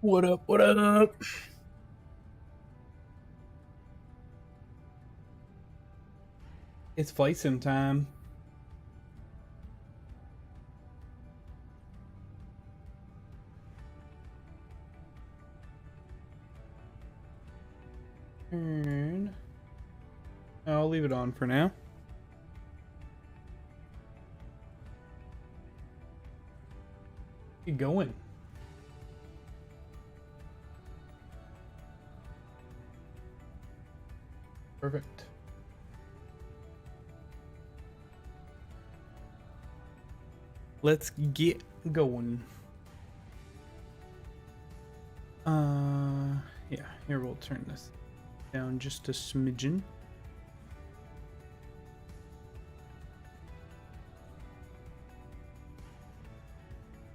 What up? What up? It's flight sim time. Turn. I'll leave it on for now. Get going. Perfect. Let's get going. Yeah, here we'll turn this down just a smidgen.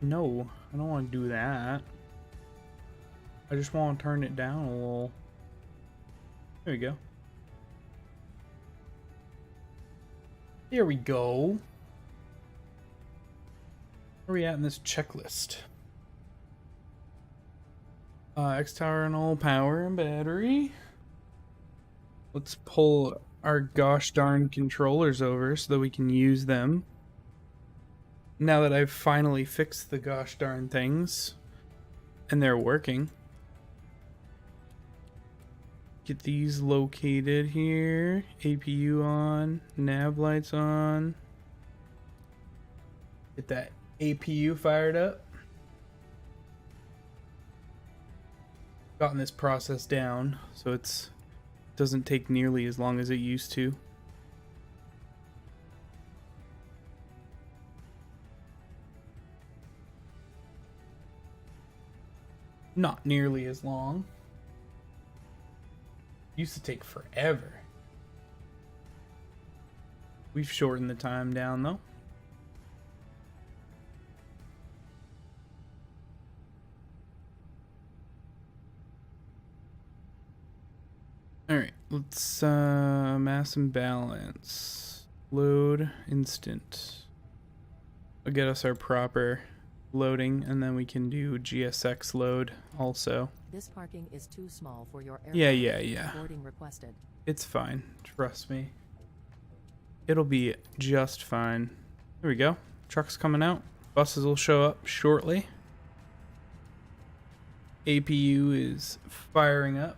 No, I don't want to do that. I just want to turn it down a little. There we go. There we go. Where are we at in this checklist? X tower and all power and battery. Let's pull our gosh darn controllers over so that we can use them. Now that I've finally fixed the gosh darn things and they're working. Get these located here. APU on, nav lights on. Get that APU fired up. Gotten this process down so it doesn't take nearly as long as it used to. Not nearly as long. Used to take forever. We've shortened the time down though. Alright, let's mass and balance. Load instant. It'll get us our proper loading, and then we can do GSX load also. This parking is too small for your aircraft. Yeah. Boarding requested. It's fine. Trust me. It'll be just fine. There we go. Truck's coming out. Buses will show up shortly. APU is firing up.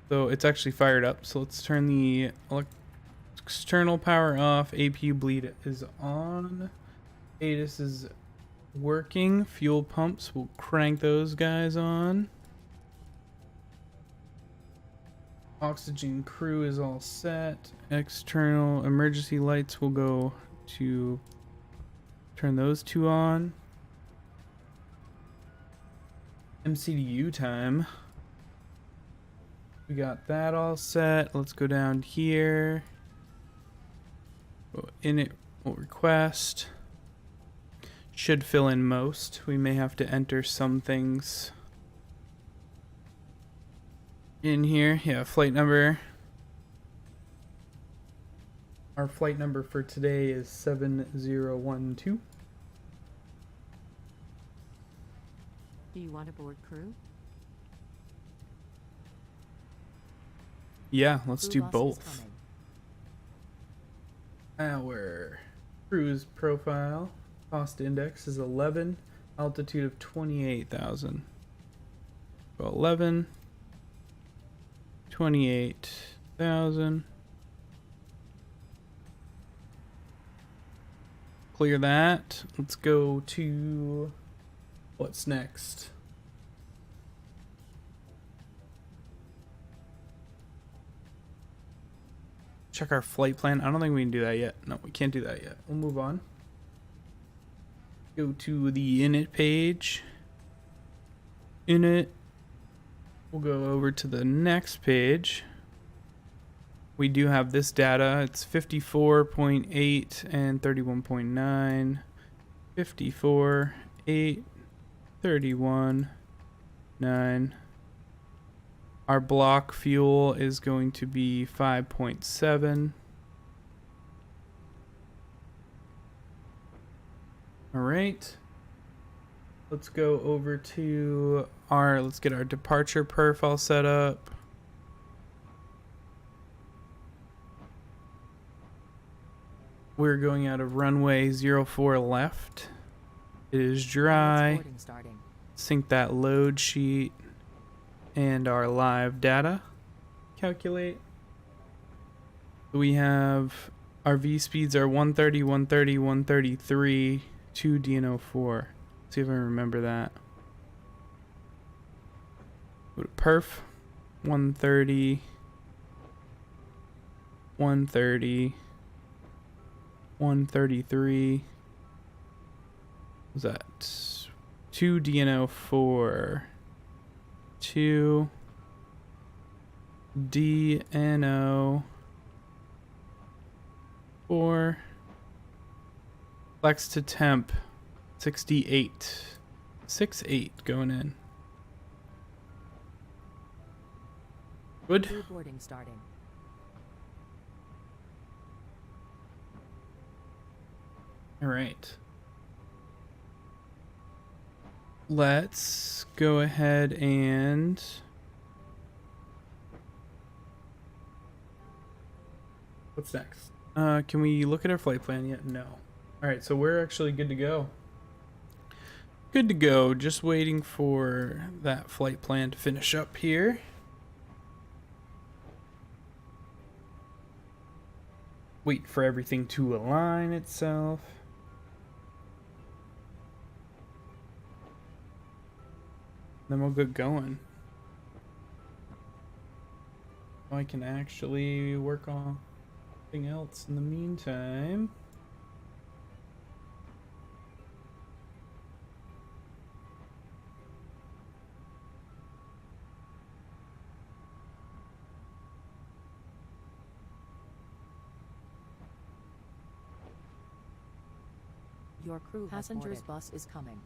So it's actually fired up. So let's turn the external power off. APU bleed is on. ATIS is working. Fuel pumps, we'll crank those guys on. Oxygen crew is all set. External emergency lights will go to turn those two on. MCDU time. We got that all set. Let's go down here. Init will request. Should fill in most. We may have to enter some things in here. Yeah, flight number. Our flight number for today is 7012. Do you want a board crew? Yeah, let's Crew do bus is both. coming. Our cruise profile cost index is 11, altitude of 28,000. So 11, 28,000. Clear that. Let's go to what's next. Check our flight plan. I don't think we can do that yet. No, we can't do that yet. We'll move on. Go to the init page. Init. We'll go over to the next page. We do have this data. It's 54.8 and 31.9. 54, 8, 31, 9. Our block fuel is going to be 5.7. All right. Let's go over to our, let's get our departure perf all set up. We're going out of runway 04 left. It is dry. Boarding starting. Sync that load sheet and our live data. Calculate. We have our V speeds are 130, 130, 133, 2 DNO4. See if I remember that. Go to perf. 130, 130, 133. Was that 2 DNO4? 2 DNO4. Flex to temp 68. 68 going in. Good. Crew boarding starting. All right. Let's go ahead and what's next? Can we look at our flight plan yet? No. All right, so we're actually good to go. Good to go. Just waiting for that flight plan to finish up here. Wait for everything to align itself. Then we'll get going. I can actually work on something else in the meantime. Your crew passengers bus is coming.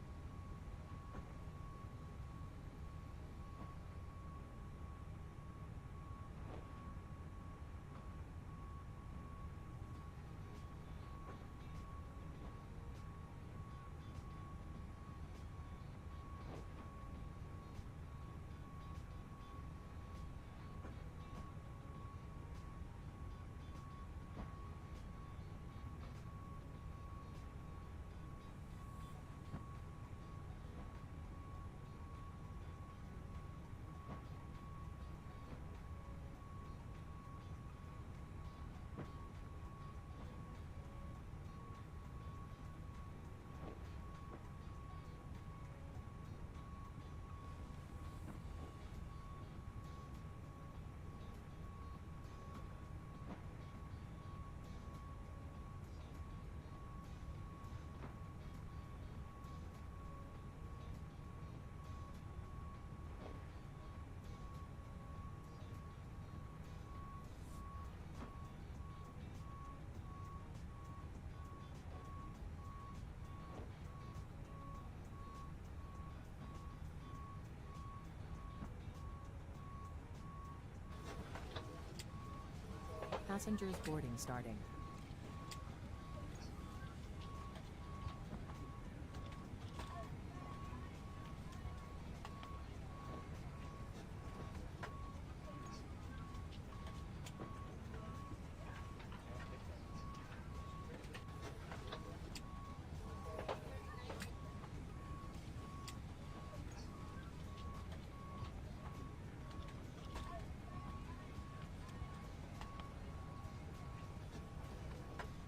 Passengers boarding starting.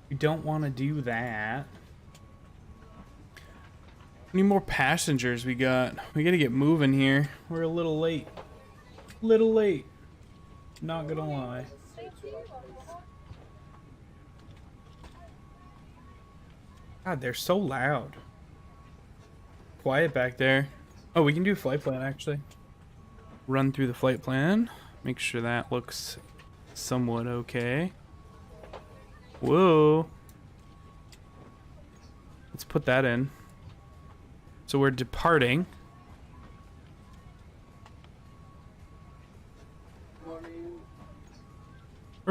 We don't want to do that. How many more passengers we got? We gotta get moving here. We're a little late. Little late. Not gonna lie. God, they're so loud. Quiet back there. Oh, we can do flight plan actually. Run through the flight plan. Make sure that looks somewhat okay. Whoa. Let's put that in. So we're departing. Where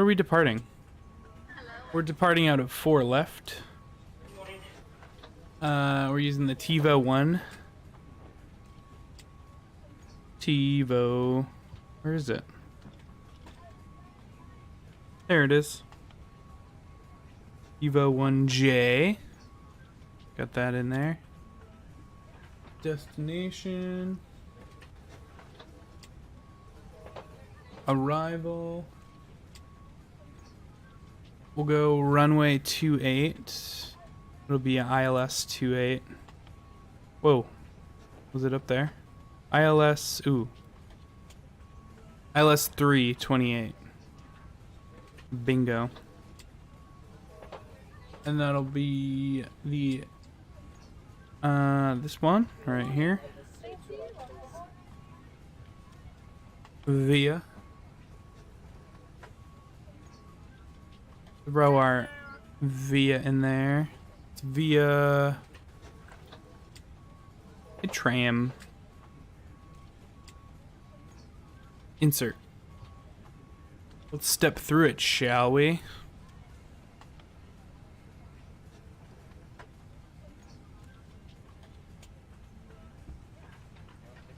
are we departing? We're departing out of 4 left. We're using the TIVA 1 TiVo. Where is it? There it is. TiVo 1J. Got that in there. Destination. Arrival. We'll go runway 28. It'll be ILS 28. Whoa. Was it up there? ILS, ooh. ILS 328. Bingo. And that'll be the this one right here. Via. Throw our via in there. It's via a tram. Insert. Let's step through it, shall we?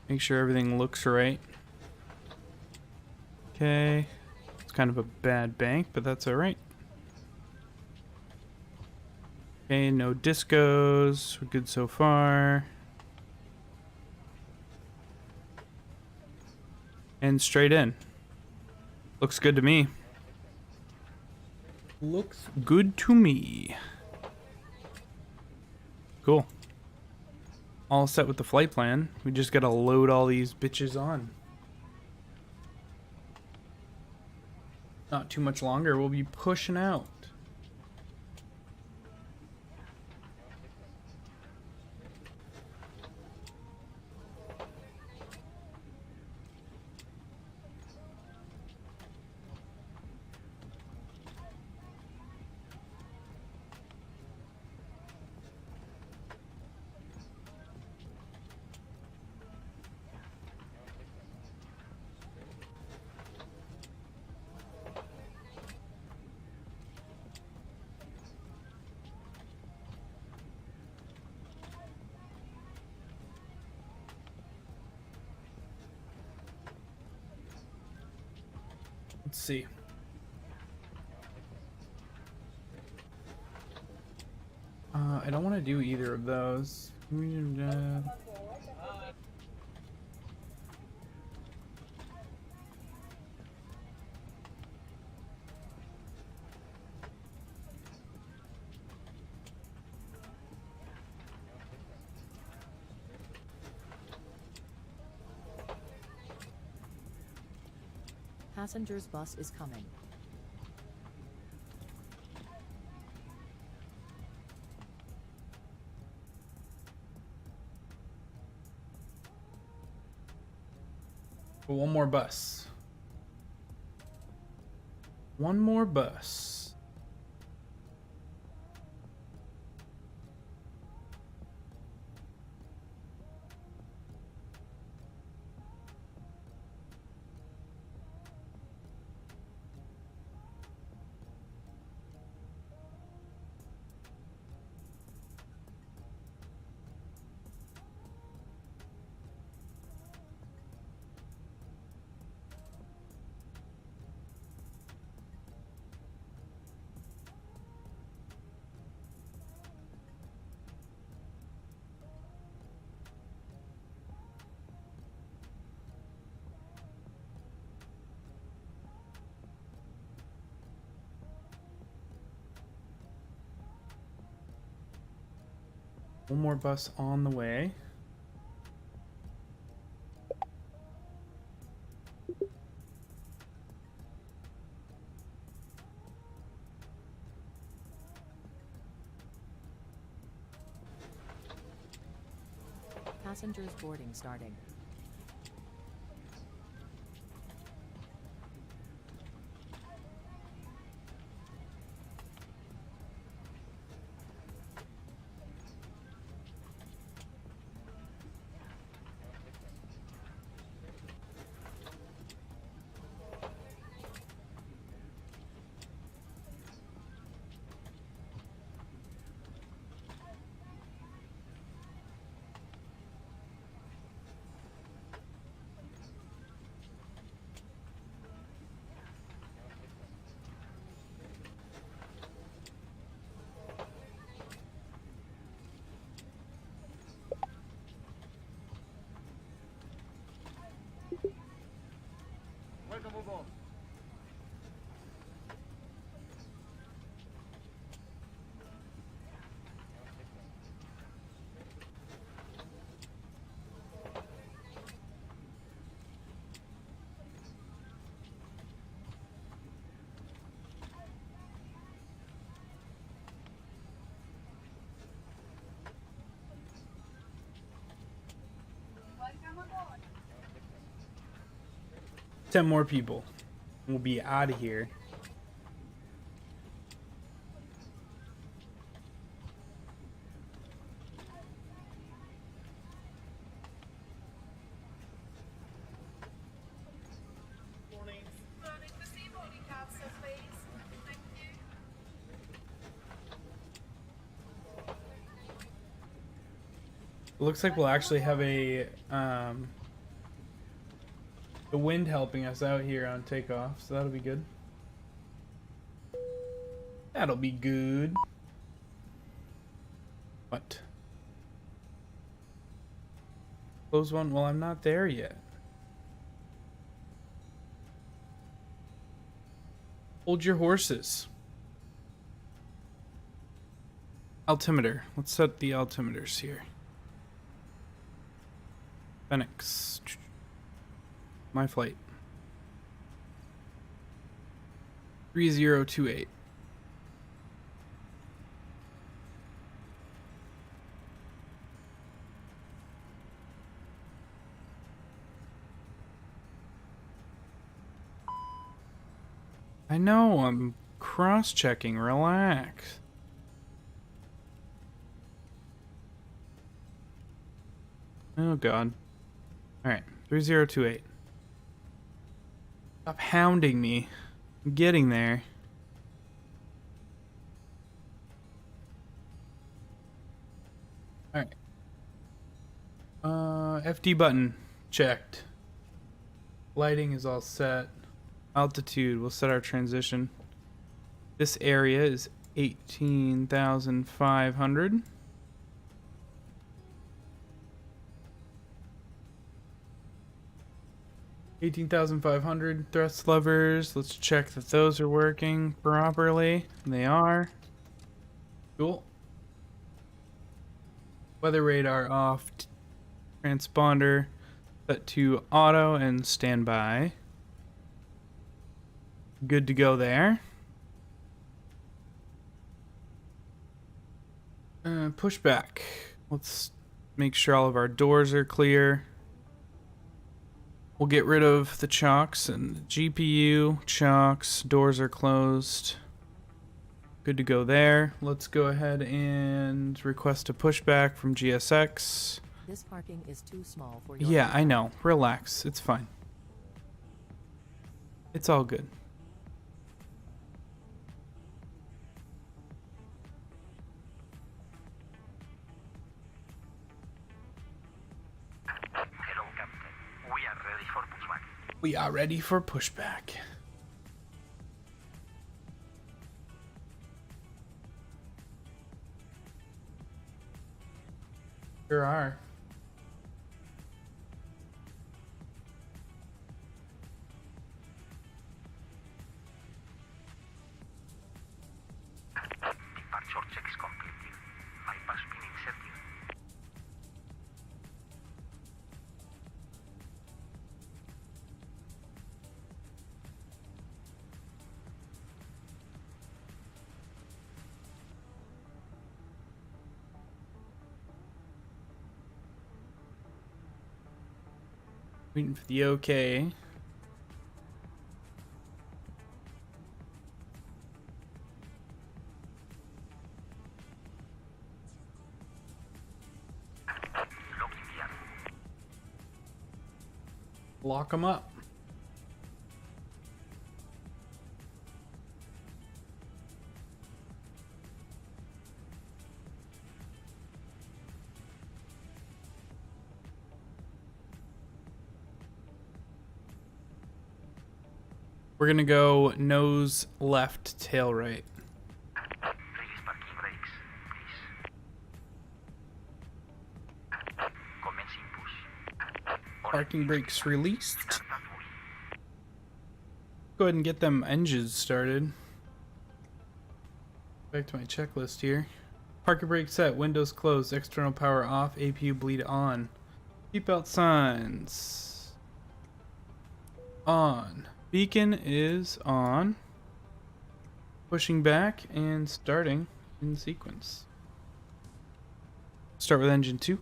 Make sure everything looks right. Okay. It's kind of a bad bank, but that's alright. Okay, no discos. We're good so far. And straight in. Looks good to me. Looks good to me. Cool. All set with the flight plan. We just gotta load all these bitches on. Not too much longer, we'll be pushing out. Let's see. I don't want to do either of those. Passengers bus is coming. One more bus. One more bus. One more bus on the way. Passengers boarding starting. 10 more people. We'll be out of here. It looks like we'll actually have the wind helping us out here on takeoff, so that'll be good. That'll be good. What? Close one? Well, I'm not there yet. Hold your horses. Altimeter. Let's set the altimeters here. Phoenix. My flight. 3028. I know, I'm cross-checking. Relax. Oh god. Alright, 3028. Stop hounding me. I'm getting there. Alright. FD button checked. Lighting is all set. Altitude, we'll set our transition. This area is 18,500. Thrust levers. Let's check that those are working properly. They are. Cool. Weather radar off. Transponder set to auto and standby. Good to go there. Push back. Let's make sure all of our doors are clear. We'll get rid of the chocks and the GPU. Chocks, doors are closed. Good to go there. Let's go ahead and request a pushback from GSX. This parking is too small for your Yeah, I know. Relax. It's fine. It's all good. Hello, Captain. We are ready for pushback. We are ready for pushback. Sure are. Departure checks completed. Bypass pin inserted. Waiting for the okay. Locking gear. Lock them up. We're gonna go nose left, tail right. Release parking brakes, please. Commencing push. Parking brakes released. Start at wheel. Go ahead and get them engines started. Back to my checklist here. Parking brake set, windows closed, external power off, APU bleed on. Seatbelt signs on. Beacon is on. Pushing back and starting in sequence. Start with engine 2.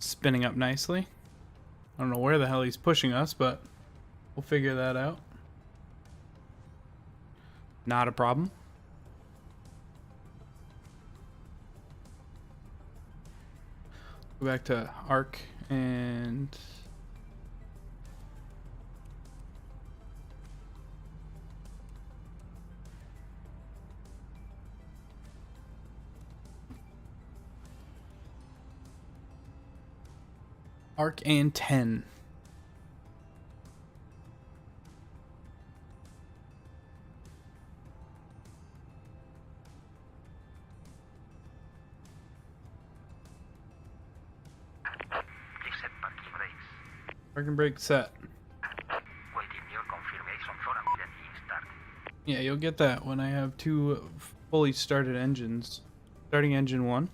Spinning up nicely. I don't know where the hell he's pushing us, but we'll figure that out. Not a problem. Go back to arc and arc and 10. Please set parking brakes. Parking brake set. Waiting your confirmation for immediate start. Yeah, you'll get that when I have 2 fully started engines. Starting engine 1.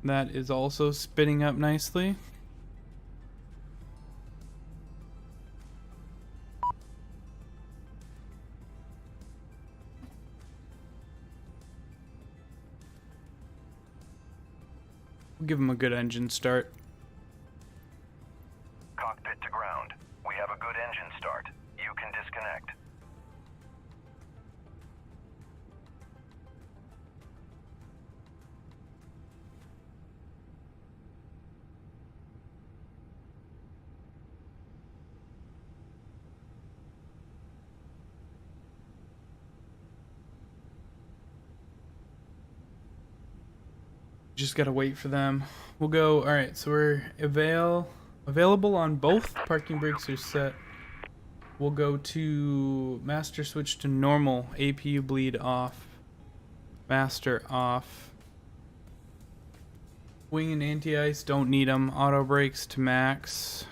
That is also spinning up nicely. We'll give him a good engine start. Cockpit to ground. We have a good engine start. You can disconnect. Just gotta wait for them. We'll go. All right, so we're available on both. Parking brakes are set. We'll go to master switch to normal. APU bleed off. Master off. Wing and anti-ice don't need them. Auto brakes to max.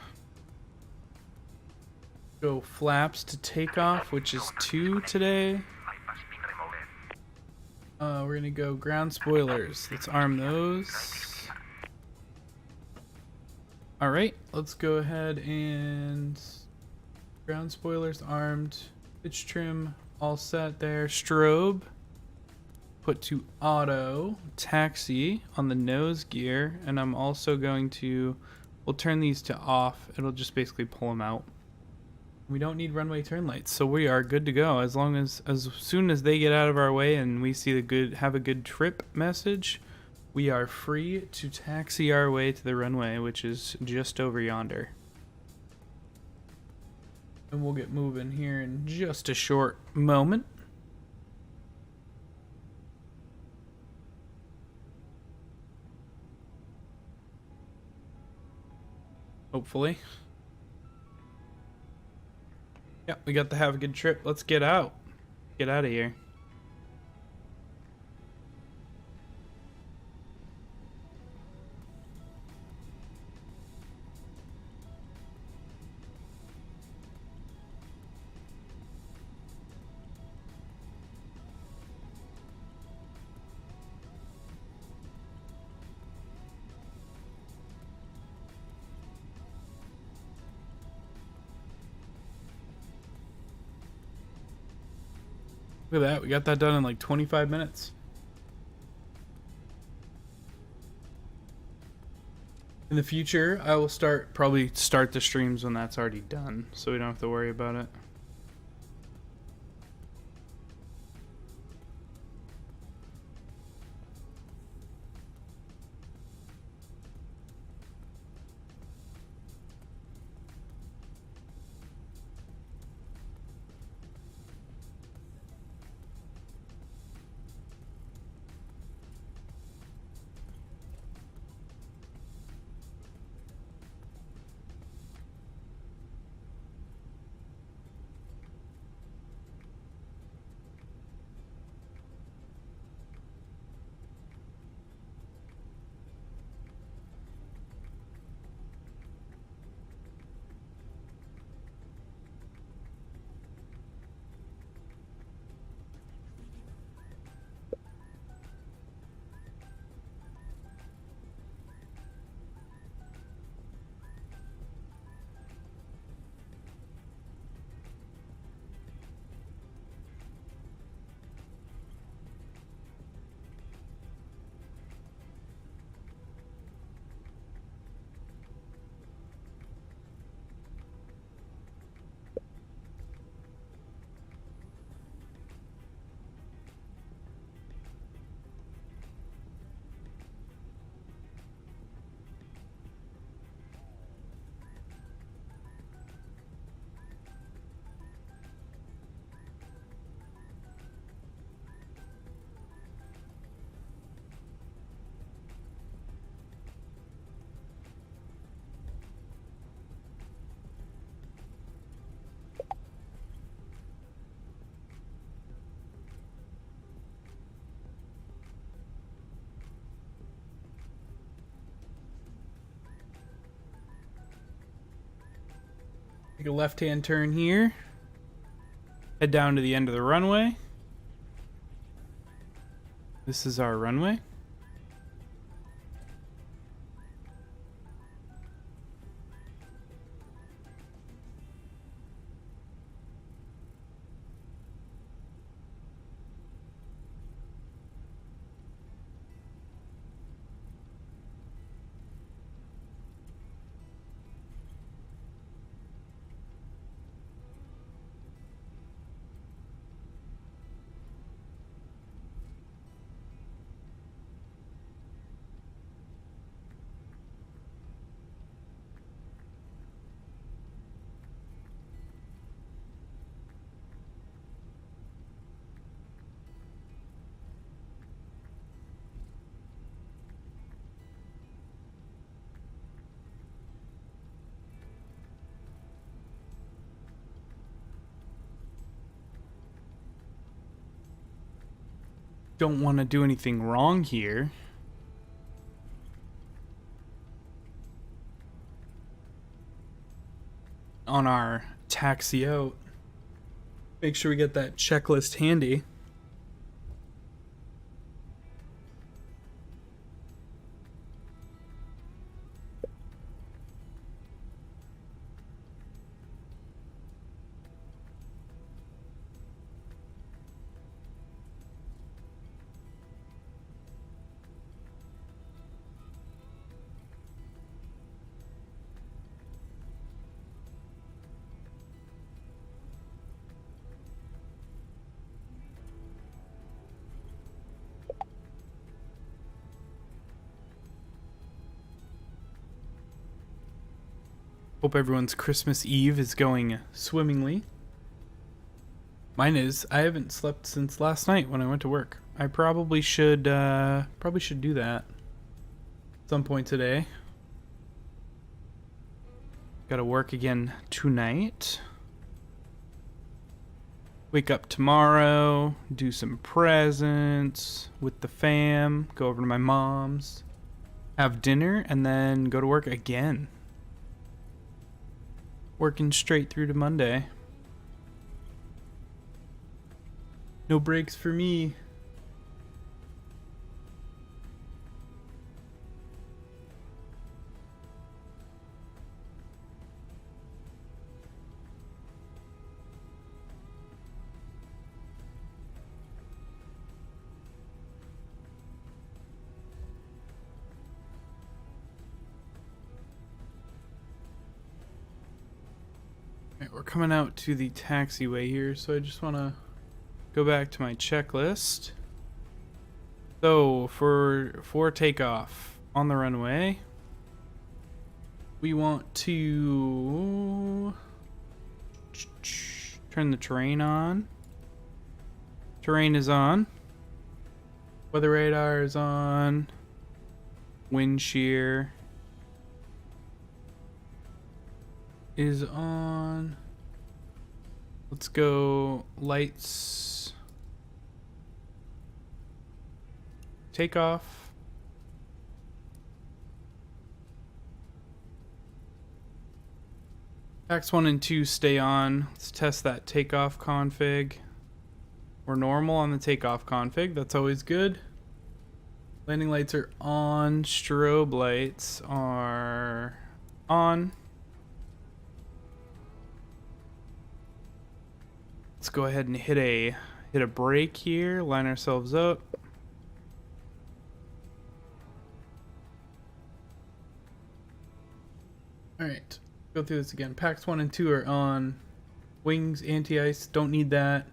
Go flaps to takeoff, which is 2 today. Bypass pin removed. We're gonna go ground spoilers. Let's arm those. Alright, let's go ahead and ground spoilers armed. Pitch trim all set there. Strobe put to auto. Taxi on the nose gear, and I'm also going to, we'll turn these to off. It'll just basically pull them out. We don't need runway turn lights, so we are good to go. As soon as they get out of our way and we see have a good trip message, we are free to taxi our way to the runway, which is just over yonder. And we'll get moving here in just a short moment. Hopefully. Yeah, we got to have a good trip. Let's get out. Get out of here. Look at that. We got that done in like 25 minutes. In the future, I will probably start the streams when that's already done, so we don't have to worry about it. Take a left-hand turn here. Head down to the end of the runway. This is our runway. Don't want to do anything wrong here. On our taxi out, make sure we get that checklist handy. Hope everyone's Christmas Eve is going swimmingly. Mine is. I haven't slept since last night when I went to work. I probably should do that at some point today. Gotta work again tonight. Wake up tomorrow, do some presents with the fam, go over to my mom's, have dinner, and then go to work again. Working straight through to Monday. No breaks for me. We're coming out to the taxiway here, so I just want to go back to my checklist. So for takeoff on the runway, we want to turn the terrain on. Terrain is on. Weather radar is on. Wind shear is on. Let's go lights. Takeoff. Packs 1 and 2 stay on. Let's test that takeoff config. We're normal on the takeoff config. That's always good. Landing lights are on. Strobe lights are on. Let's go ahead and hit a brake here, line ourselves up. Alright, go through this again. Packs 1 and 2 are on. Wings, anti-ice, don't need that.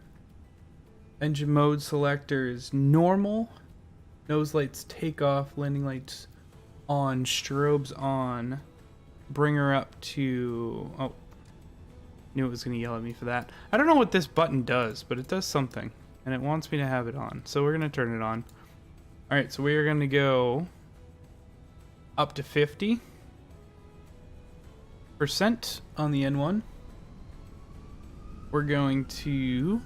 Engine mode selector is normal. Nose lights take off, landing lights on, strobes on. Bring her up to... oh. Knew it was going to yell at me for that. I don't know what this button does, but it does something. And it wants me to have it on. So we're going to turn it on. Alright, so we are going to go up to 50% on the N1. We're going to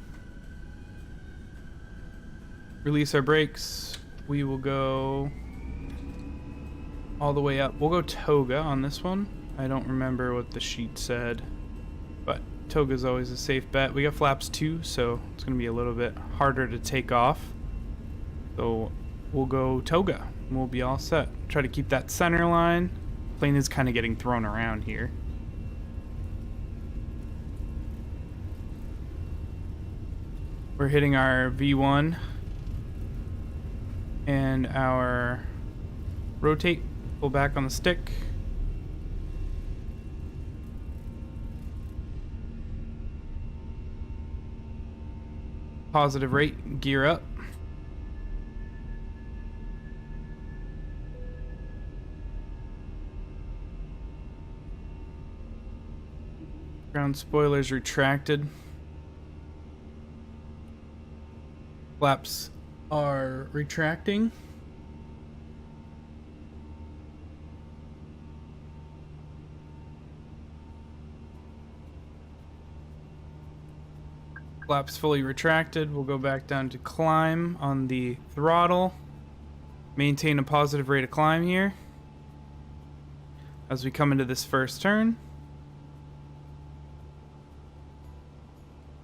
release our brakes. We will go all the way up. We'll go toga on this one. I don't remember what the sheet said. Toga's always a safe bet. We got flaps 2, so it's going to be a little bit harder to take off. So we'll go Toga. And we'll be all set. Try to keep that center line. Plane is kind of getting thrown around here. We're hitting our V1 and our rotate. Pull back on the stick. Positive rate, gear up. Ground spoilers retracted. Flaps are retracting. Flaps fully retracted. We'll go back down to climb on the throttle. Maintain a positive rate of climb here as we come into this first turn.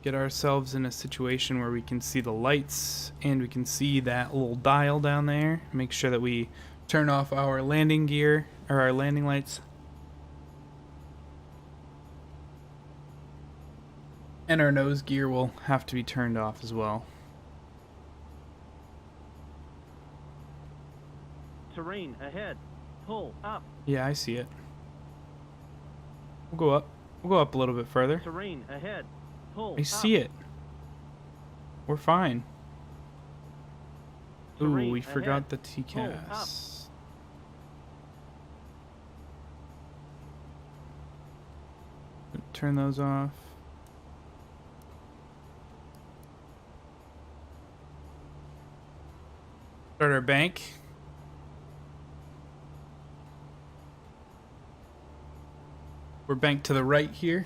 Get ourselves in a situation where we can see the lights and we can see that little dial down there. Make sure that we turn off our landing gear or our landing lights. And our nose gear will have to be turned off as well. Terrain ahead. Pull up. Yeah, I see it. We'll go up. We'll go up a little bit further. Terrain ahead. Pull I see it. We're fine. Ooh, Terrain we ahead. forgot the Pull up. TCAS. Turn those off. Start our bank. We're banked to the right here.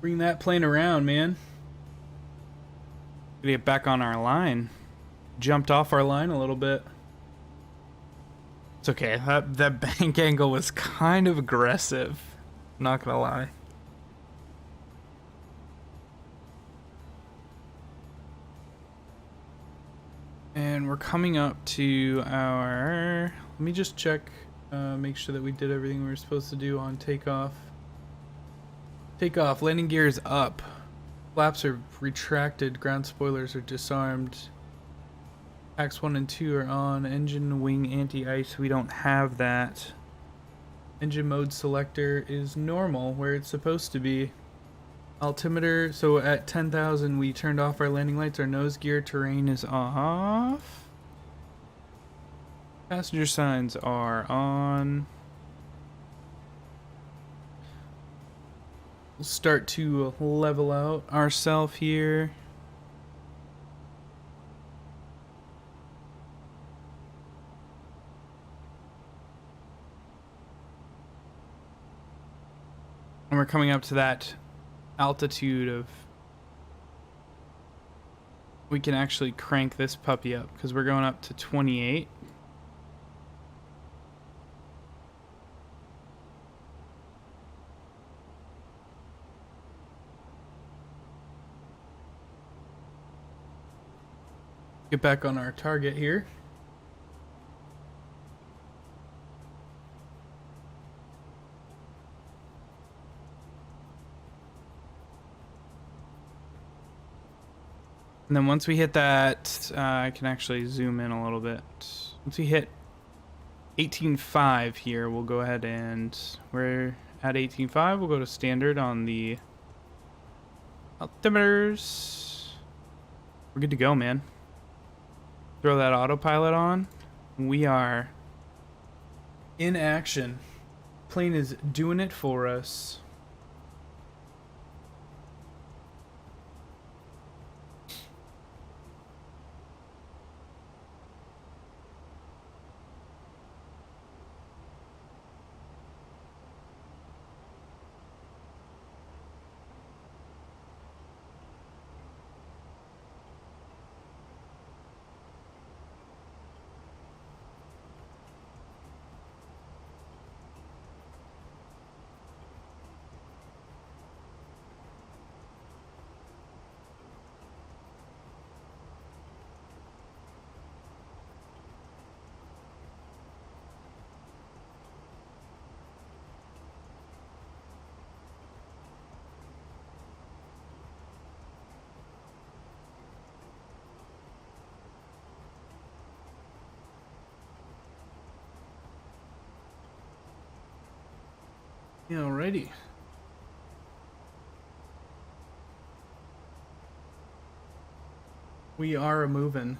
Bring that plane around, man. Gotta get back on our line. Jumped off our line a little bit. It's okay. That bank angle was kind of aggressive. Not gonna lie. And we're coming up to our... Let me just check, make sure that we did everything we were supposed to do on takeoff. Takeoff, landing gear is up. Flaps are retracted, ground spoilers are disarmed. Axe 1 and 2 are on. Engine, wing, anti-ice, we don't have that. Engine mode selector is normal, where it's supposed to be. Altimeter, so at 10,000 we turned off our landing lights, our nose gear, terrain is off. Passenger signs are on. We'll start to level out ourselves here. And we're coming up to that altitude of... We can actually crank this puppy up because we're going up to 28. Get back on our target here. And then once we hit that, I can actually zoom in a little bit. Once we hit 18.5 here, we'll go ahead and we're at 18.5. We'll go to standard on the Altimeters. We're good to go, man. Throw that autopilot on. We are in action. Plane is doing it for us. Alrighty. We are a moving.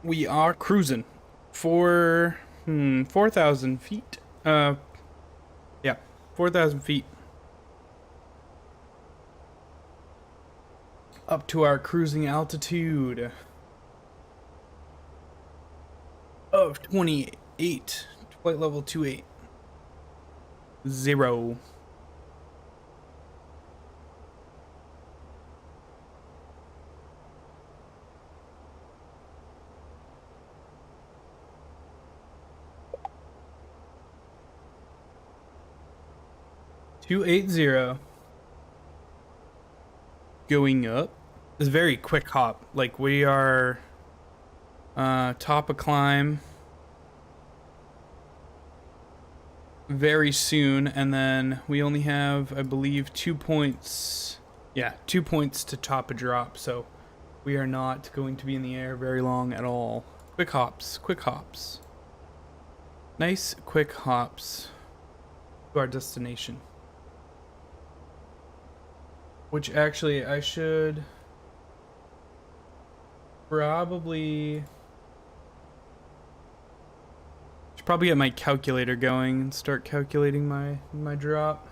We are cruising for 4,000 feet. Yeah, 4,000 feet up to our cruising altitude of 28, flight level 28. 0. $280 going up. It's a very quick hop. Like we are top of climb very soon, and then we only have, I believe, 2 points. Yeah, 2 points to top a drop. So We are not going to be in the air very long at all. Quick hops, quick hops. Nice quick hops to our destination. Which actually I should probably get my calculator going and start calculating my drop.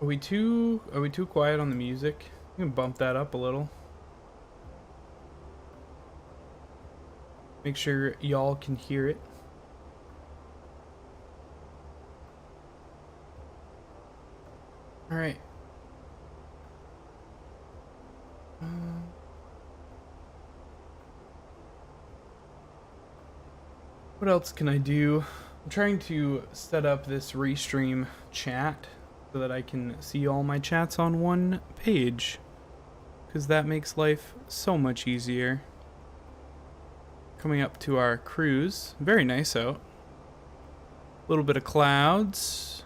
Are we too quiet on the music? You can bump that up a little. Make sure y'all can hear it. All right. What else can I do? I'm trying to set up this restream chat so that I can see all my chats on one page, because that makes life so much easier. Coming up to our cruise. Very nice out. A little bit of clouds.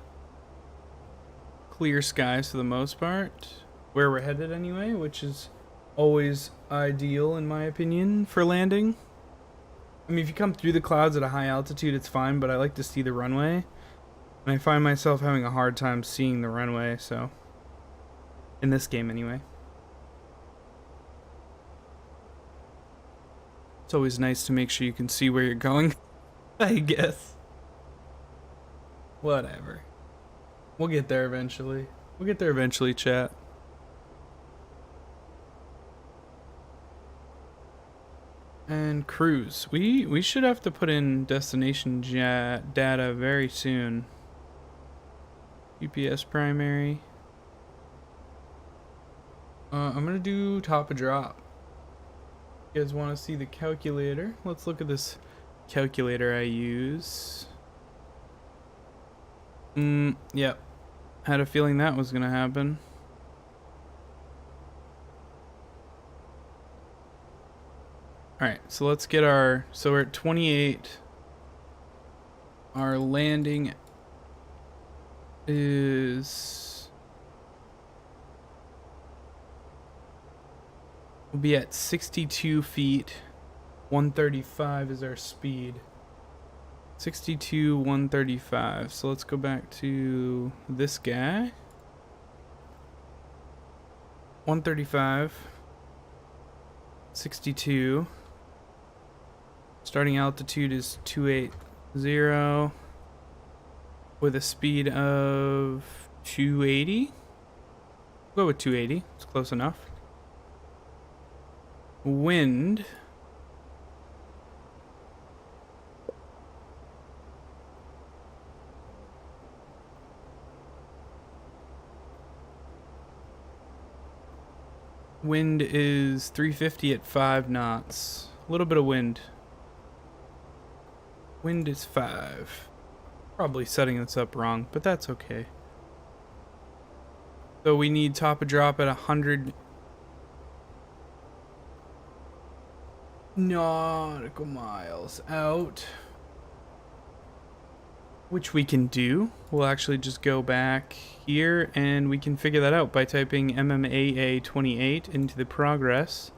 Clear skies for the most part. Where we're headed anyway, which is always ideal in my opinion for landing. I mean, if you come through the clouds at a high altitude, it's fine, but I like to see the runway. And I find myself having a hard time seeing the runway, so. In this game, anyway. It's always nice to make sure you can see where you're going, I guess. Whatever. We'll get there eventually. We'll get there eventually, chat. And cruise. We should have to put in destination data very soon. GPS primary. I'm gonna do top of drop. You guys want to see the calculator? Let's look at this calculator I use. Yep. Had a feeling that was gonna happen. Alright, so let's get our... So we're at 28. Our landing is... We'll be at 62 feet. 135 is our speed. 62, 135. So let's go back to this guy. 135. 62. Starting altitude is 280 with a speed of 280. We'll go with 280. It's close enough. Wind. Wind is 350 at 5 knots. A little bit of wind. Wind is 5. Probably setting this up wrong, but that's okay. So we need top of drop at 100 nautical miles out. Which we can do. We'll actually just go back here and we can figure that out by typing MMAA 28 into the progress.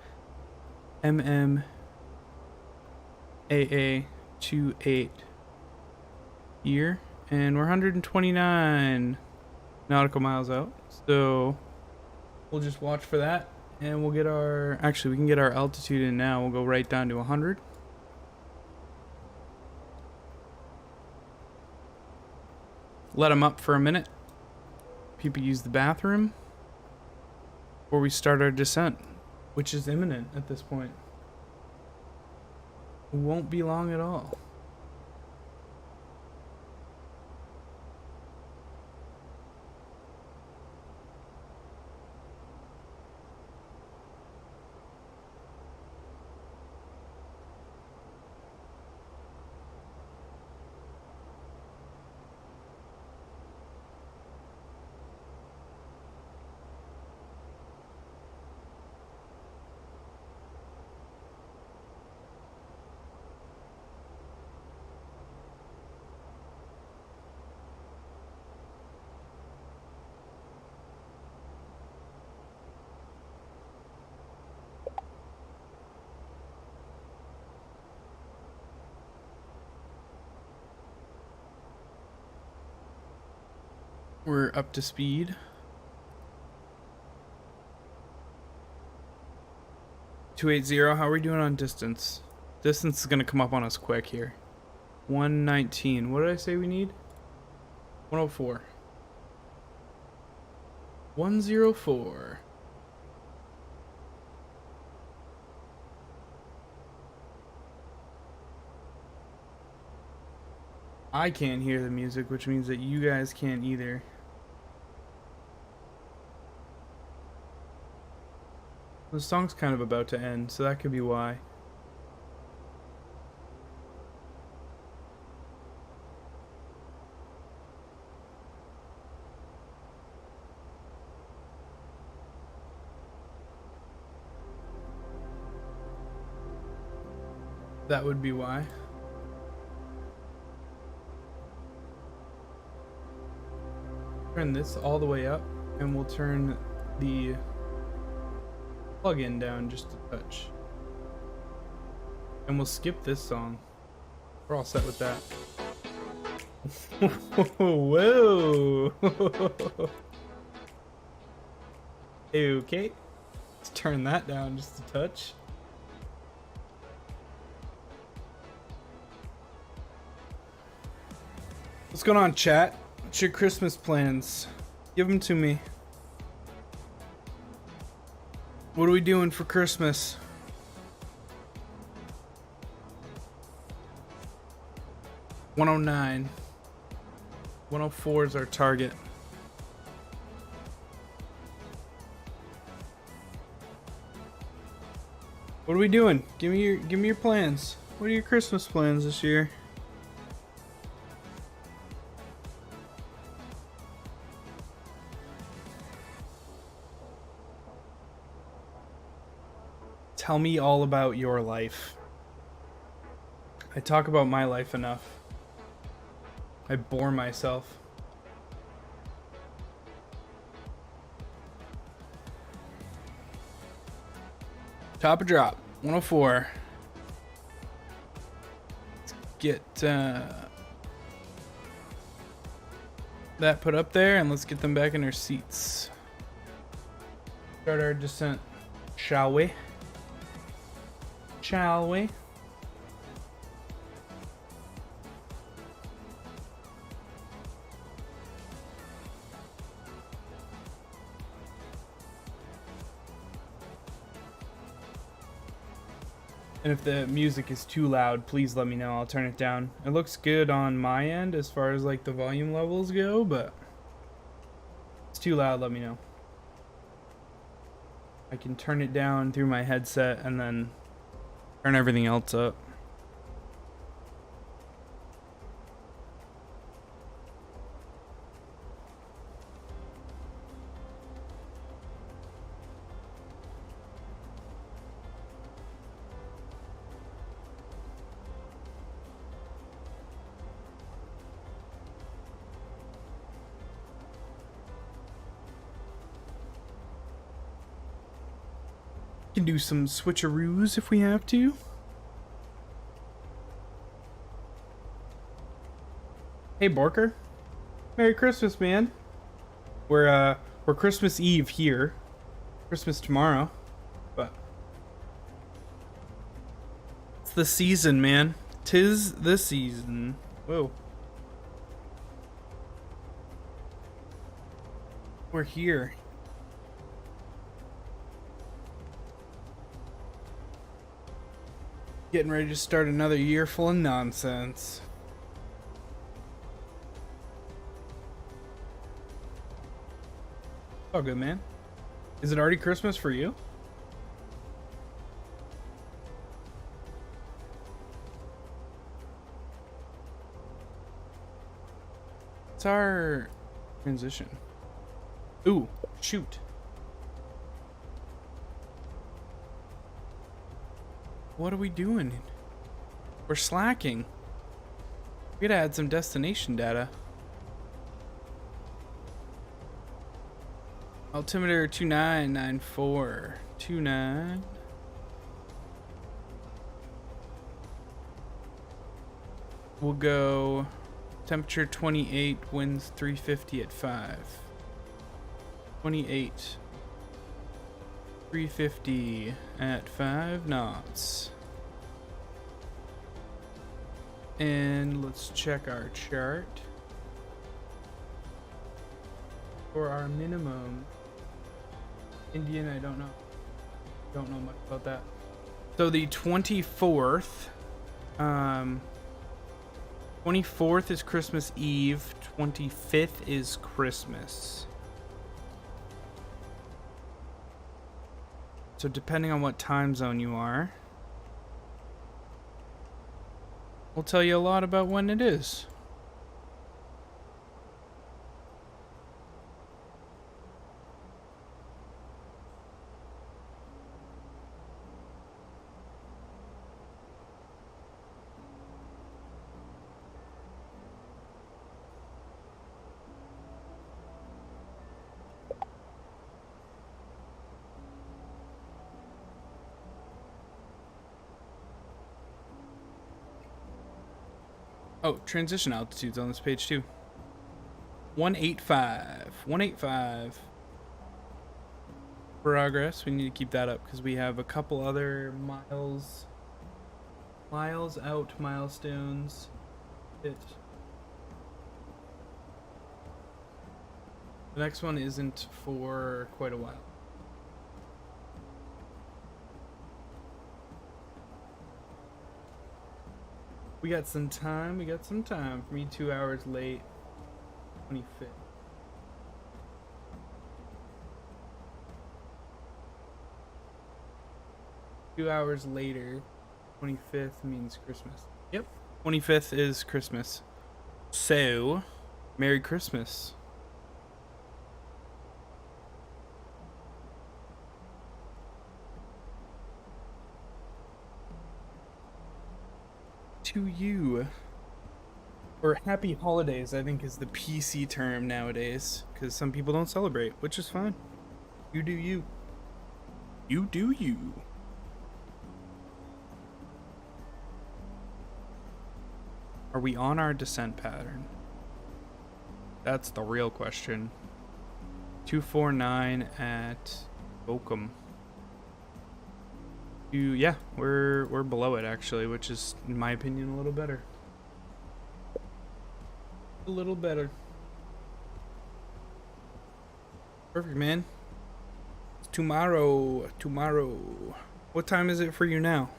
MMAA 28 here. And we're 129 nautical miles out. So we'll just watch for that and we'll get our... Actually, we can get our altitude in now. We'll go right down to 100. Let them up for a minute. People use the bathroom before we start our descent, which is imminent at this point. It won't be long at all. We're up to speed. 280, how are we doing on distance? Distance is gonna come up on us quick here. 119. What did I say we need? 104. 104. I can't hear the music, which means that you guys can't either. The song's kind of about to end, so that could be why. That would be why. Turn this all the way up, and we'll turn the plug-in down just a touch. And we'll skip this song. We're all set with that. Whoa! Okay. Let's turn that down just a touch. What's going on, chat? What's your Christmas plans? Give them to me. What are we doing for Christmas? 109. 104 is our target. What are we doing? Give me your plans. What are your Christmas plans this year? Tell me all about your life. I talk about my life enough. I bore myself. Top of drop, 104. Let's get that put up there, and let's get them back in their seats. Start our descent, shall we? Shall we? And if the music is too loud, please let me know. I'll turn it down. It looks good on my end as far as like the volume levels go, but if it's too loud, let me know. I can turn it down through my headset and then turn everything else up. Can do some switcheroos if we have to. Hey Borker, Merry Christmas, man. We're Christmas Eve here, Christmas tomorrow, but it's the season, man. 'Tis the season. Whoa. We're here. Getting ready to start another year full of nonsense. Oh, good, man. Is it already Christmas for you? It's our transition. Ooh, shoot. What are we doing? We're slacking. We gotta add some destination data. Altimeter 2994. 29. We'll go Temperature 28, winds 350 at 5. 28. 350 at 5 knots. And let's check our chart. For our minimum. Indian, I don't know. Don't know much about that. So the 24th. 24th is Christmas Eve. 25th is Christmas. So depending on what time zone you are, we'll tell you a lot about when it is. Oh, transition altitudes on this page too. 185. 185. Progress. We need to keep that up because we have a couple other miles out milestones. The next one isn't for quite a while. We got some time. For me, 2 hours late. 25th. Two hours later, 25th means Christmas. Yep. 25th is Christmas. So, Merry Christmas. To you. Or happy holidays, I think, is the PC term nowadays, because some people don't celebrate, which is fine. You do you. You do you. Are we on our descent pattern? That's the real question. 249 at Bochum. Yeah, we're below it actually, which is, in my opinion, a little better. A little better. Perfect, man. It's tomorrow. What time is it for you now?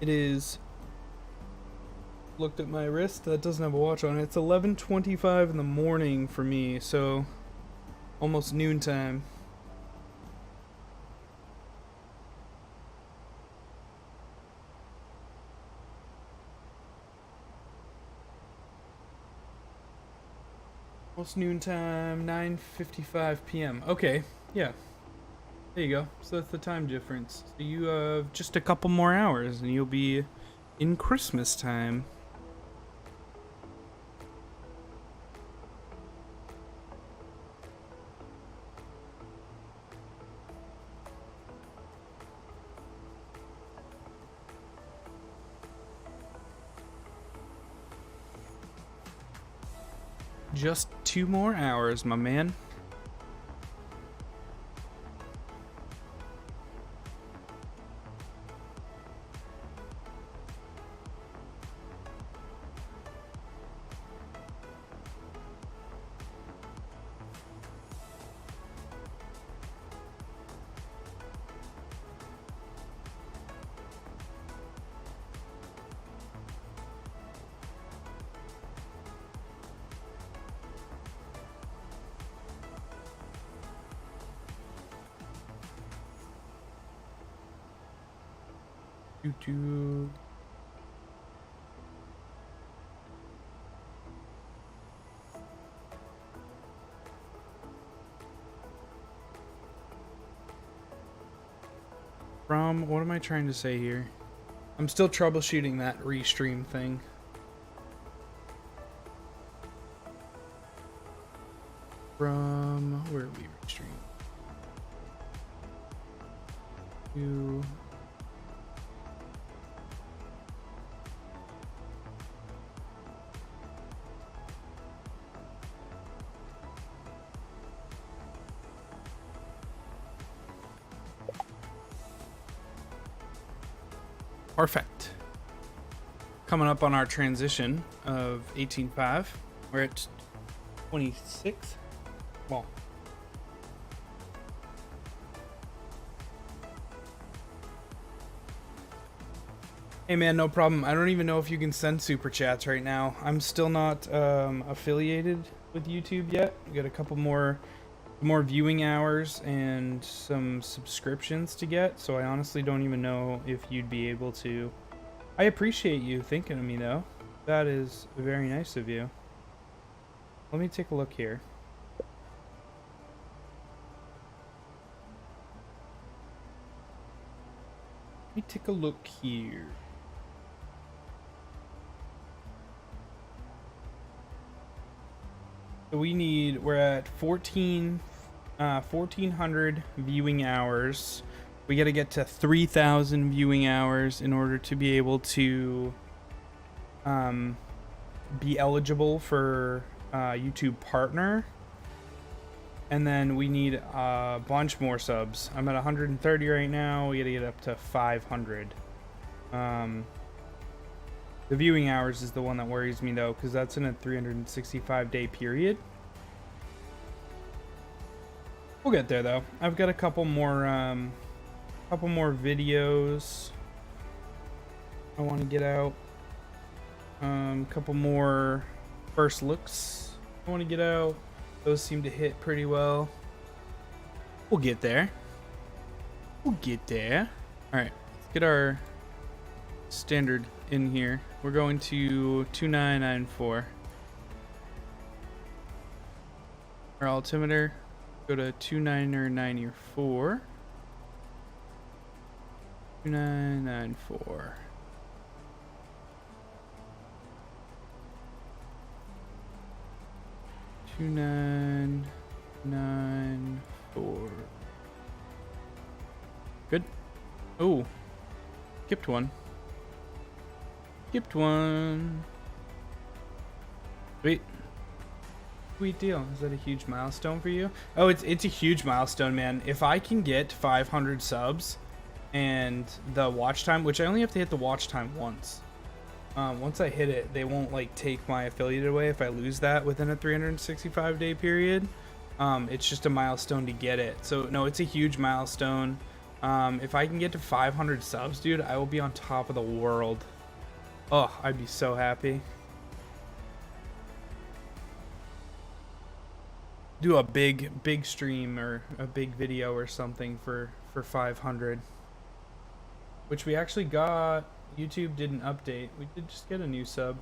It is. Looked at my wrist. That doesn't have a watch on it. It's 11:25 in the morning for me, so almost noontime. Almost noontime, 9:55 p.m. Okay, yeah. There you go. So that's the time difference. So you have just a couple more hours and you'll be in Christmas time. Just 2 more hours, my man. Do. What am I trying to say here? I'm still troubleshooting that restream thing. Where are we restream? To Perfect. Coming up on our transition of 18.5. We're at 26. Well, hey man, no problem. I don't even know if you can send super chats right now. I'm still not affiliated with YouTube yet. We got a couple more viewing hours and some subscriptions to get, so I honestly don't even know if you'd be able to. I appreciate you thinking of me though. That is very nice of you. Let me take a look here. Let me take a look here. So we're at 1,400 viewing hours. We got to get to 3,000 viewing hours in order to be able to be eligible for YouTube Partner. And then we need a bunch more subs. I'm at 130 right now. We got to get up to 500. The viewing hours is the one that worries me though, because that's in a 365-day period. We'll get there though. I've got a couple more videos I want to get out. Couple more first looks I want to get out. Those seem to hit pretty well. We'll get there. We'll get there. All right, let's get our standard in here. We're going to 2994. Our altimeter, go to 2994. 2994. Two nine nine four. Good. Oh, skipped one. Skipped one. Sweet. Sweet deal. Is that a huge milestone for you? Oh, it's a huge milestone, man. If I can get 500 subs and the watch time, which I only have to hit the watch time once. Once I hit it, they won't like take my affiliate away if I lose that within a 365-day period. It's just a milestone to get it. So no, it's a huge milestone. If I can get to 500 subs, dude, I will be on top of the world. Oh, I'd be so happy. Do a big stream or a big video or something for 500. Which we actually got. YouTube didn't update. We did just get a new sub.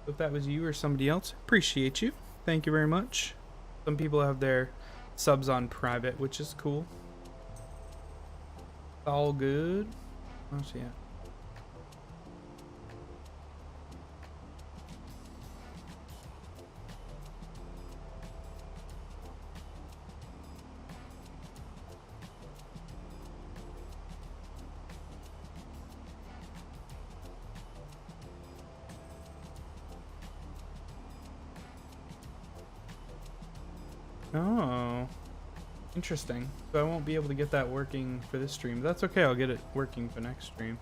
If that was you or somebody else, appreciate you. Thank you very much. Some people have their subs on private, which is cool. All good. Oh, yeah. Oh, interesting. So I won't be able to get that working for this stream. But that's okay. I'll get it working for next stream.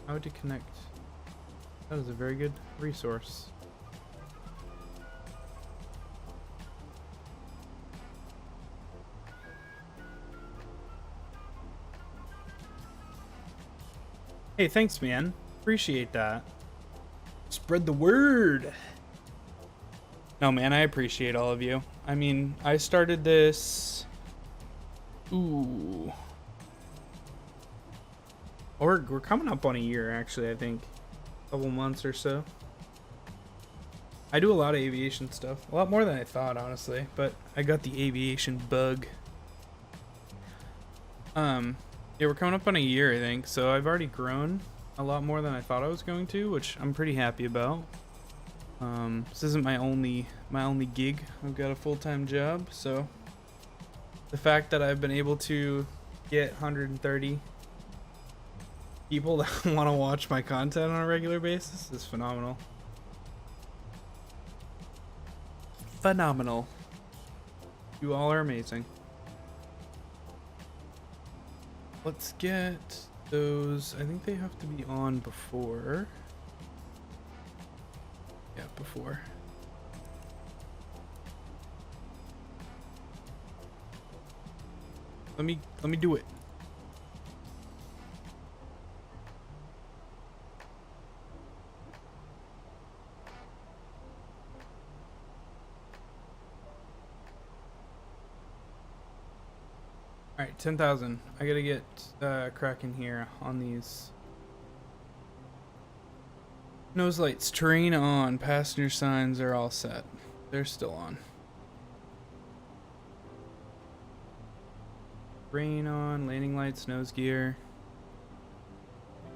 How to connect. That is a very good resource. Hey, thanks, man. Appreciate that. Spread the word. No, man, I appreciate all of you. I mean, I started this... Ooh. We're coming up on a year, actually, I think. A couple months or so. I do a lot of aviation stuff. A lot more than I thought, honestly. But I got the aviation bug. Yeah, we're coming up on a year, I think. So I've already grown a lot more than I thought I was going to, which I'm pretty happy about. This isn't my only gig. I've got a full-time job, so the fact that I've been able to get 130 people that want to watch my content on a regular basis is phenomenal. Phenomenal. You all are amazing. Let's get those. I think they have to be on before. Yeah, before. Let me do it. All right, 10,000. I gotta get cracking here on these nose lights. Terrain on. Passenger signs are all set. They're still on. Rain on. Landing lights. Nose gear.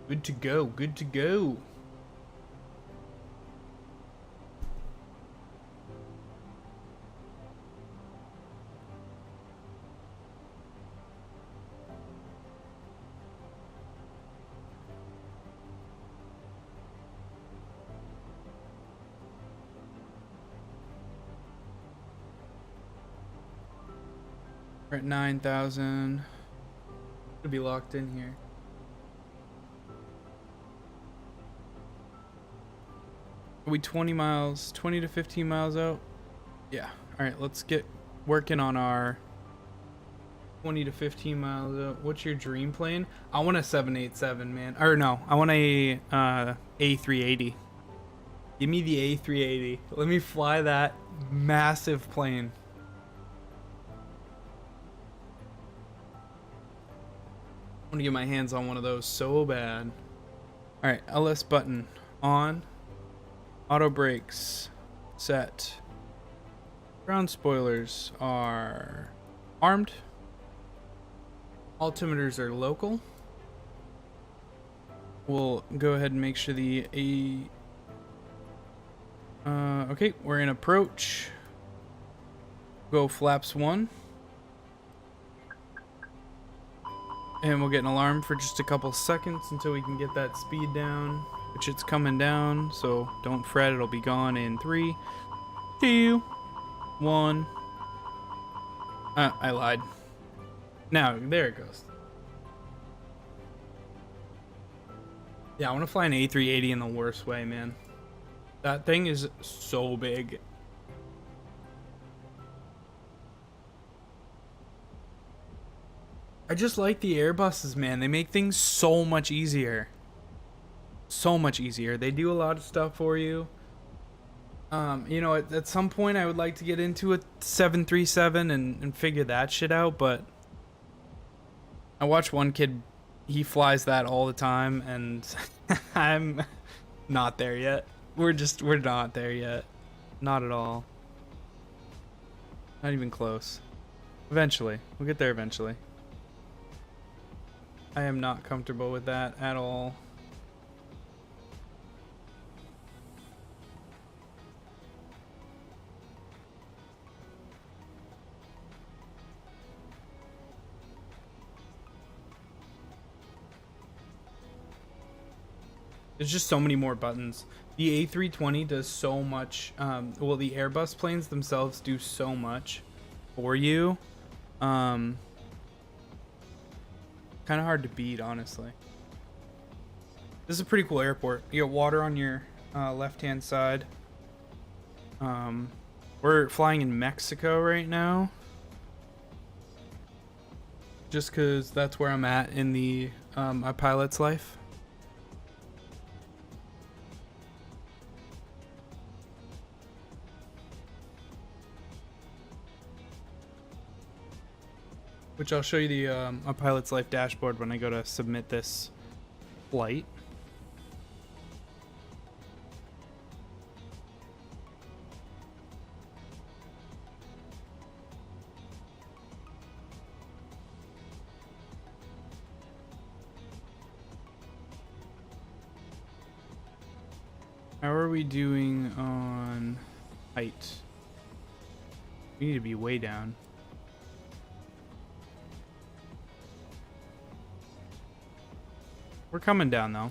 Good to go. Good to go. We're at 9,000. Should be locked in here. Are we 20 miles, 20 to 15 miles out? Yeah. All right, let's get working on our 20 to 15 miles out. What's your dream plane? I want a 787, man. Or no, I want a A380. Give me the A380. Let me fly that massive plane. I want to get my hands on one of those so bad. All right, LS button on. Auto brakes set. Ground spoilers are armed. Altimeters are local. We'll go ahead and make sure the okay, we're in approach. Go flaps 1. And we'll get an alarm for just a couple seconds until we can get that speed down, which it's coming down, so don't fret, it'll be gone in 3, 2, 1. I lied. Now, there it goes. Yeah, I want to fly an A380 in the worst way, man. That thing is so big. I just like the Airbuses, man. They make things so much easier. So much easier. They do a lot of stuff for you. You know, at some point I would like to get into a 737 and figure that shit out, but I watch one kid, he flies that all the time, and I'm not there yet. We're not there yet. Not at all. Not even close. Eventually. We'll get there eventually. I am not comfortable with that at all. There's just so many more buttons. The A320 does so much. Well, the Airbus planes themselves do so much for you. Kind of hard to beat, honestly. This is a pretty cool airport. You got water on your left-hand side. We're flying in Mexico right now, just because that's where I'm at in the a pilot's life. Which I'll show you the a pilot's life dashboard when I go to submit this flight. How are we doing on height? We need to be way down. We're coming down though.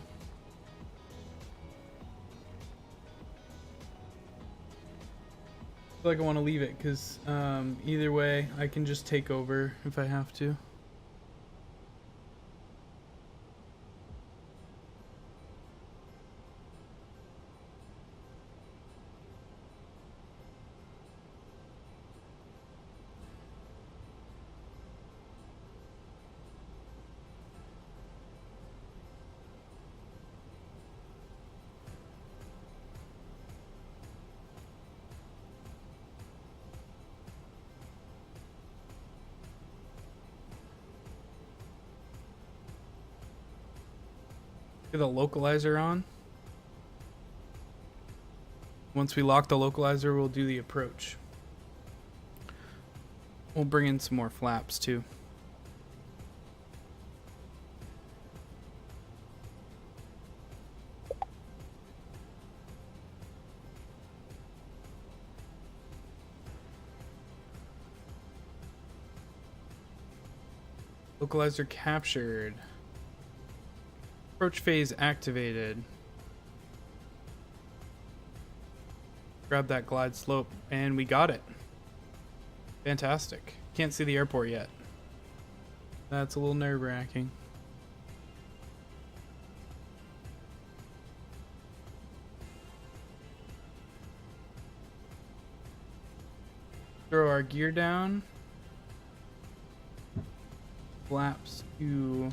I feel like I want to leave it because either way I can just take over if I have to. Get the localizer on. Once we lock the localizer, we'll do the approach. We'll bring in some more flaps too. Localizer captured. Approach phase activated. Grab that glide slope, and we got it. Fantastic. Can't see the airport yet. That's a little nerve-wracking. Throw our gear down. Flaps to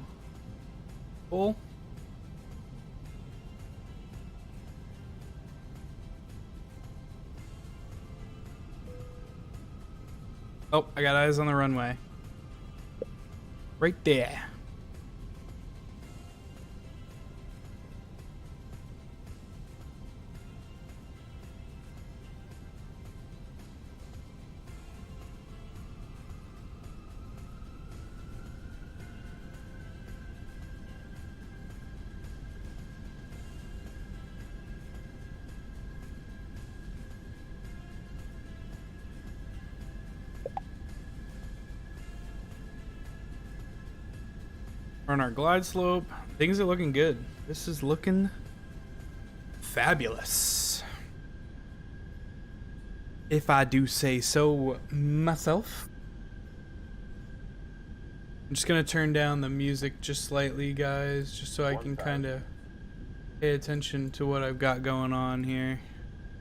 full. Oh, I got eyes on the runway. Right there. We're on our glide slope. Things are looking good. This is looking fabulous, if I do say so myself. I'm just gonna turn down the music just slightly, guys, just so I can kind of pay attention to what I've got going on here.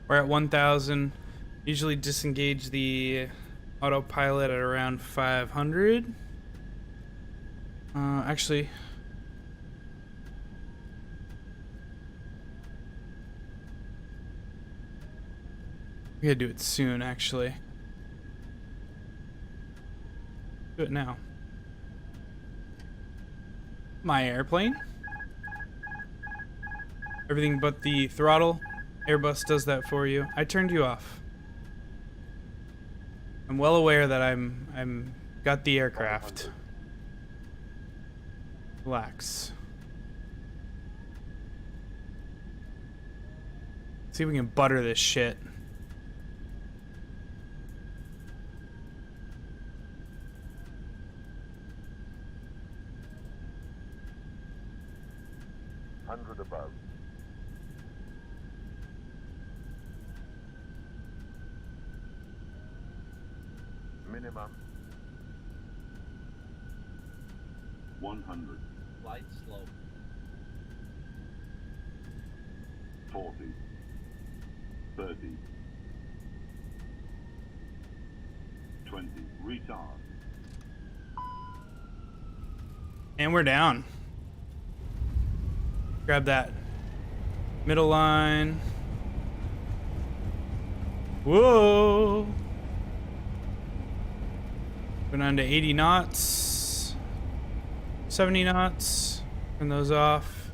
We're at 1,000. Usually disengage the autopilot at around 500. Actually, we gotta do it soon, actually. Do it now. My airplane. Everything but the throttle. Airbus does that for you. I turned you off. I'm well aware that I'm got the aircraft. Relax. See if we can butter this shit. Above. Minimum. 100. Light slope. 40. 30. 20. Retard. And we're down. Grab that middle line. Whoa. Going on to 80 knots. 70 knots. Turn those off.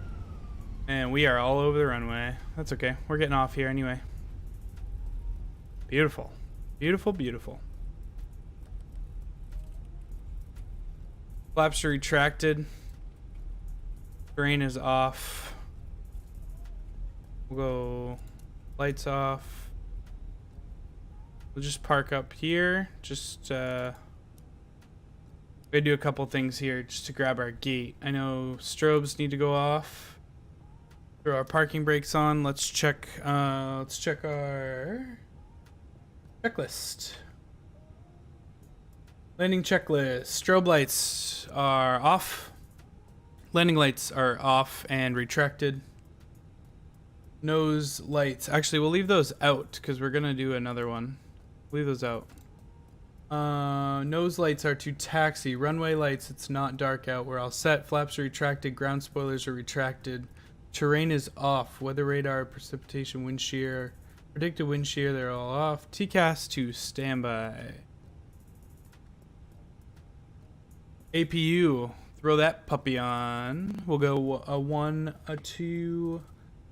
And we are all over the runway. That's okay. We're getting off here anyway. Beautiful. Beautiful, beautiful. Flaps are retracted. Terrain is off. We'll go lights off. We'll just park up here. Just we're gonna do a couple things here just to grab our gate. I know strobes need to go off. Throw our parking brakes on. Let's check our checklist. Landing checklist. Strobe lights are off. Landing lights are off and retracted. Nose lights. Actually, we'll leave those out because we're gonna do another one. Leave those out. Nose lights are to taxi. Runway lights, it's not dark out. We're all set. Flaps are retracted. Ground spoilers are retracted. Terrain is off. Weather radar, precipitation, wind shear. Predicted wind shear, they're all off. TCAS to standby. APU, Throw that puppy on. We'll go a 1, a 2,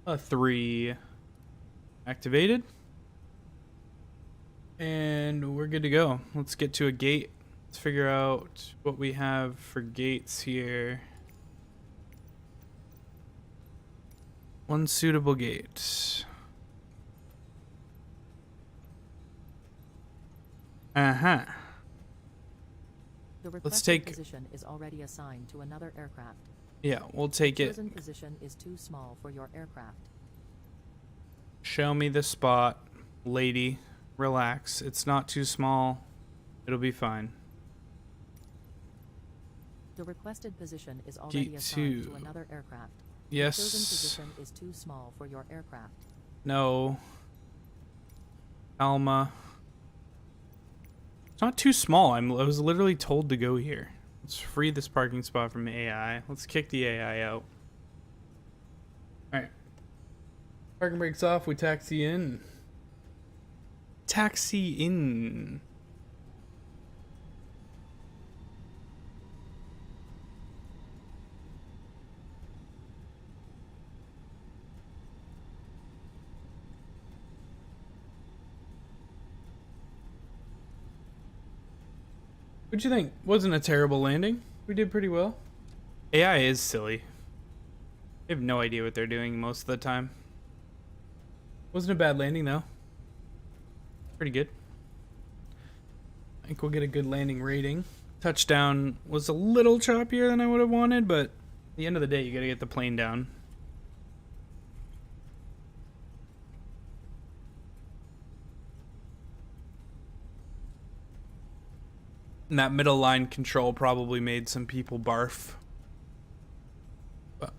a 3. Activated. And we're good to go. Let's get to a gate. Let's figure out what we have for gates here. One suitable gate. Uh-huh. The Let's requested take... position is already assigned to another aircraft. Yeah, we'll take The it. chosen position is too small for your aircraft. Show me the spot, lady. Relax. It's not too small. It'll be fine. The requested position is already Gate assigned 2. to another aircraft. The chosen Yes. position is too small for your aircraft. No. Alma. It's not too small. I was literally told to go here. Let's free this parking spot from AI. Let's kick the AI out. Alright. Parking brakes off. We taxi in. Taxi in. What'd you think? Wasn't a terrible landing. We did pretty well. AI is silly. They have no idea what they're doing most of the time. Wasn't a bad landing though. Pretty good. I think we'll get a good landing rating. Touchdown was a little choppier than I would have wanted, but at the end of the day, you gotta get the plane down. And that middle line control probably made some people barf. But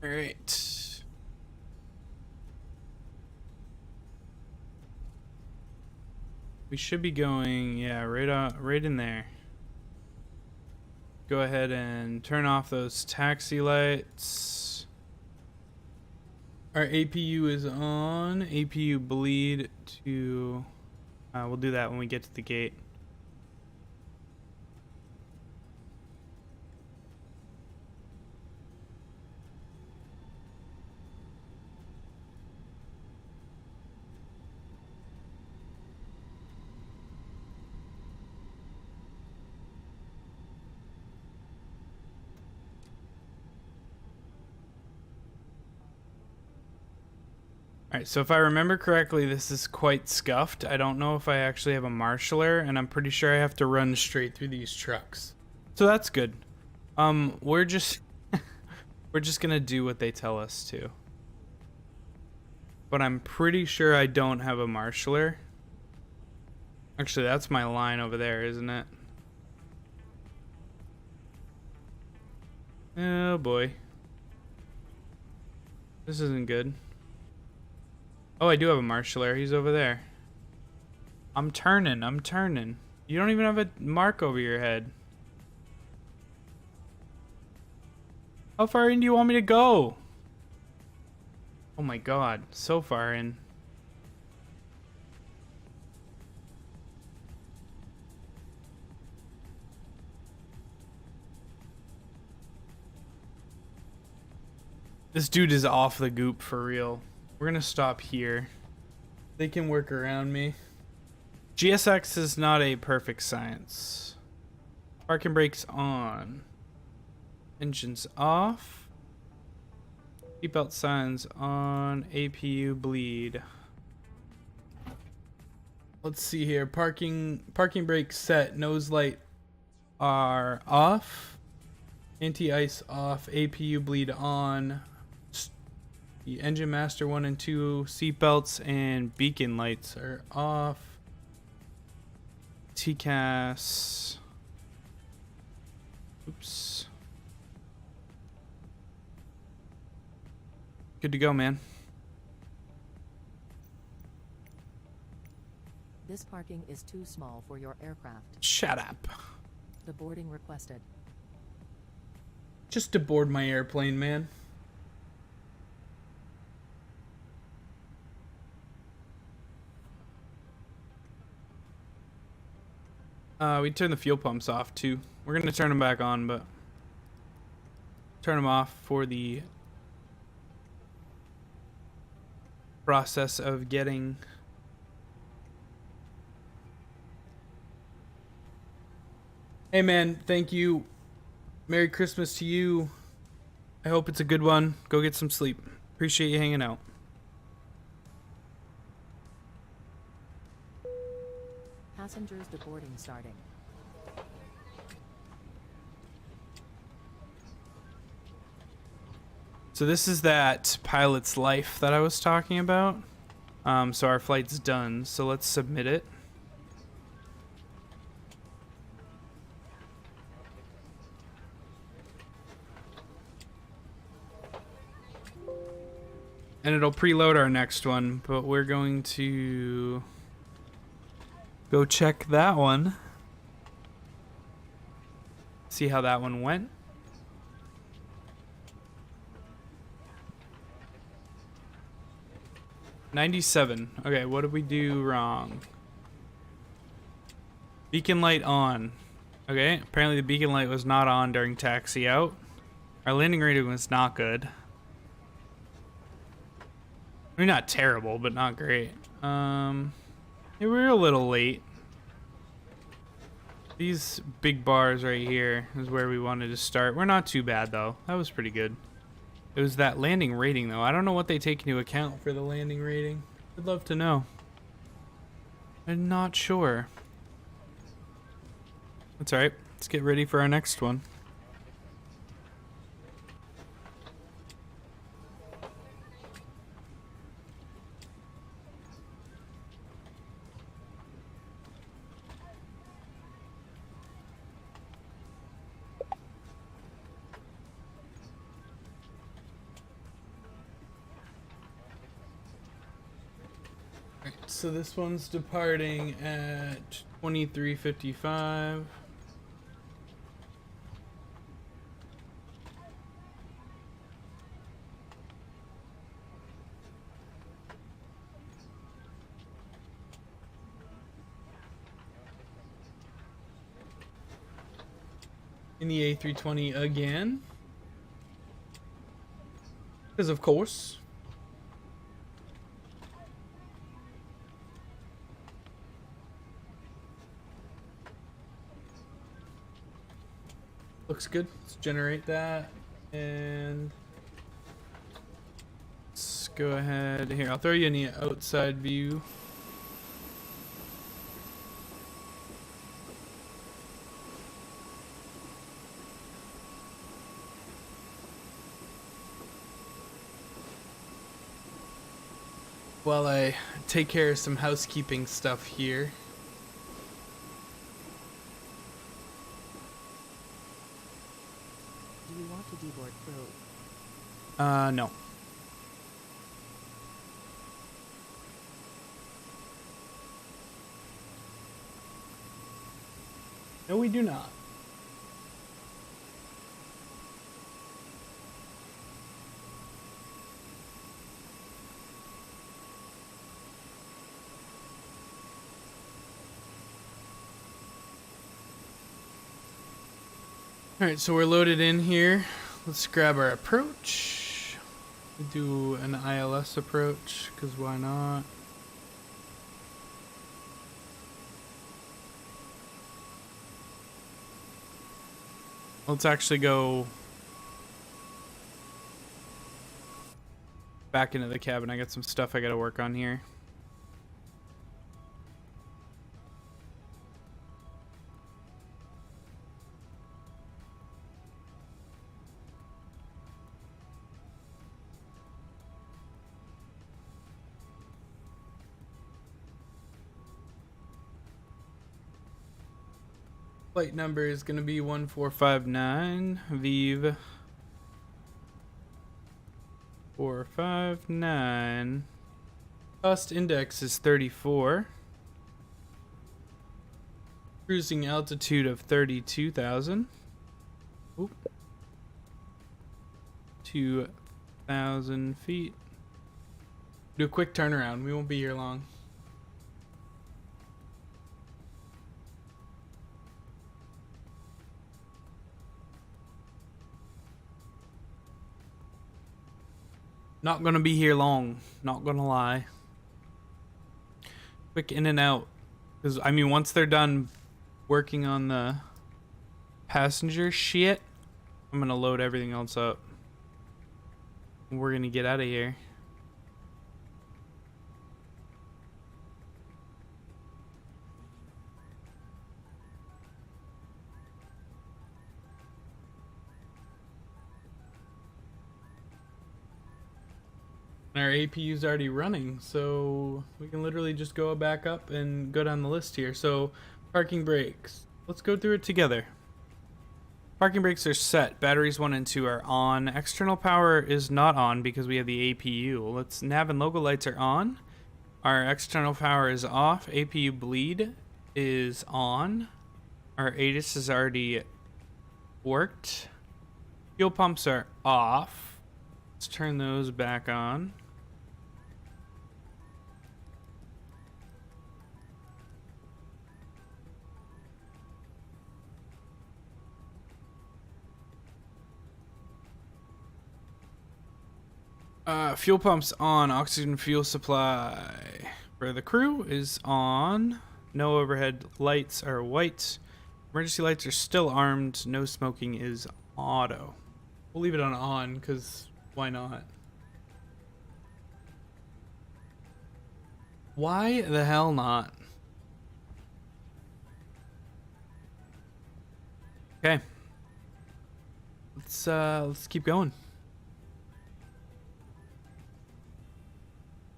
all right. We should be going, yeah, right in there. Go ahead and turn off those taxi lights. Our APU is on. APU bleed to... we'll do that when we get to the gate. Alright, so if I remember correctly, this is quite scuffed. I don't know if I actually have a marshaller, and I'm pretty sure I have to run straight through these trucks. So that's good. We're just... we're just gonna do what they tell us to. But I'm pretty sure I don't have a marshaller. Actually, that's my line over there, isn't it? Oh boy. This isn't good. Oh, I do have a marshaller. He's over there. I'm turning. You don't even have a mark over your head. How far in do you want me to go? Oh my god, so far in. This dude is off the goop for real. We're gonna stop here. They can work around me. GSX is not a perfect science. Parking brakes on. Engines off. Seatbelt signs on. APU bleed. Let's see here. Parking brakes set. Nose light are off. Anti-ice off. APU bleed on. The engine master 1 and 2 seatbelts and beacon lights are off. TCAS. Oops. Good to go, man. This parking is too small for your aircraft. Shut up. The boarding requested. Just to board my airplane, man. We turn the fuel pumps off too. We're gonna turn them back on, but turn them off for the process of getting Hey man, thank you. Merry Christmas to you. I hope it's a good one. Go get some sleep. Appreciate you hanging out. Passengers deboarding starting. So this is that pilot's life that I was talking about. So our flight's done. So let's submit it. And it'll preload our next one, but we're going to go check that one. See how that one went. $97. Okay, what did we do wrong? Beacon light on. Okay, apparently the beacon light was not on during taxi out. Our landing rating was not good. I mean, not terrible, but not great. Yeah, we were a little late. These big bars right here is where we wanted to start. We're not too bad, though. That was pretty good. It was that landing rating, though. I don't know what they take into account for the landing rating. I'd love to know. I'm not sure. That's alright. Let's get ready for our next one. So this one's departing at 23:55. In the A320 again. Because of course. Looks good. Let's generate that. And let's go ahead. Here, I'll throw you in the outside view. While I take care of some housekeeping stuff here. Do you want to deboard crew? No. No, we do not. Alright, so we're loaded in here. Let's grab our approach. Do an ILS approach, because why not? Let's actually go back into the cabin. I got some stuff I gotta work on here. Flight number is going to be 1459 Vive 459. Cost index is 34. Cruising altitude of 32,000. Oop. 2,000 feet. Do a quick turnaround. We won't be here long. Not gonna be here long. Not gonna lie. Quick in and out. Because, I mean, once they're done working on the passenger shit, I'm gonna load everything else up. We're gonna get out of here. Our APU's already running, so we can literally just go back up and go down the list here. So, parking brakes. Let's go through it together. Parking brakes are set. Batteries 1 and 2 are on. External power is not on because we have the APU. Let's nav and logo lights are on. Our external power is off. APU bleed is on. Our ATIS is already worked. Fuel pumps are off. Let's turn those back on. Fuel pumps on. Oxygen fuel supply for the crew is on. No overhead lights are white. Emergency lights are still armed. No smoking is auto. We'll leave it on because why not? Why the hell not? Okay. Let's keep going.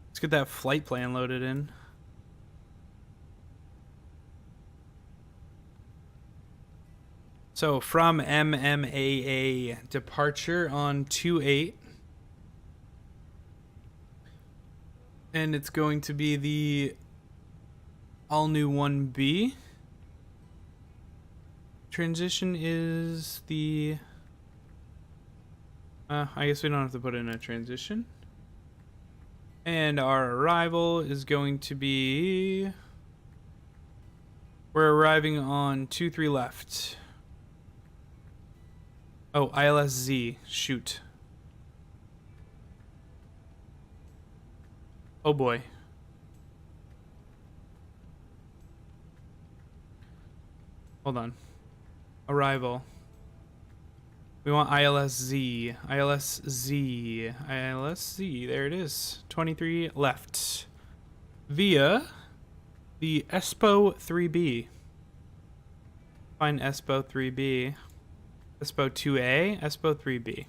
Let's get that flight plan loaded in. So from MMAA, departure on 2/8. And it's going to be the all new 1B. Transition is the I guess we don't have to put in a transition. And our arrival is going to be, we're arriving on 2-3 left. Oh, ILSZ, shoot. Oh boy. Hold on. Arrival. We want ILSZ. ILSZ. ILSZ. There it is. 23 left. Via the ESPO 3B. Find ESPO 3B. ESPO 2A. ESPO 3B.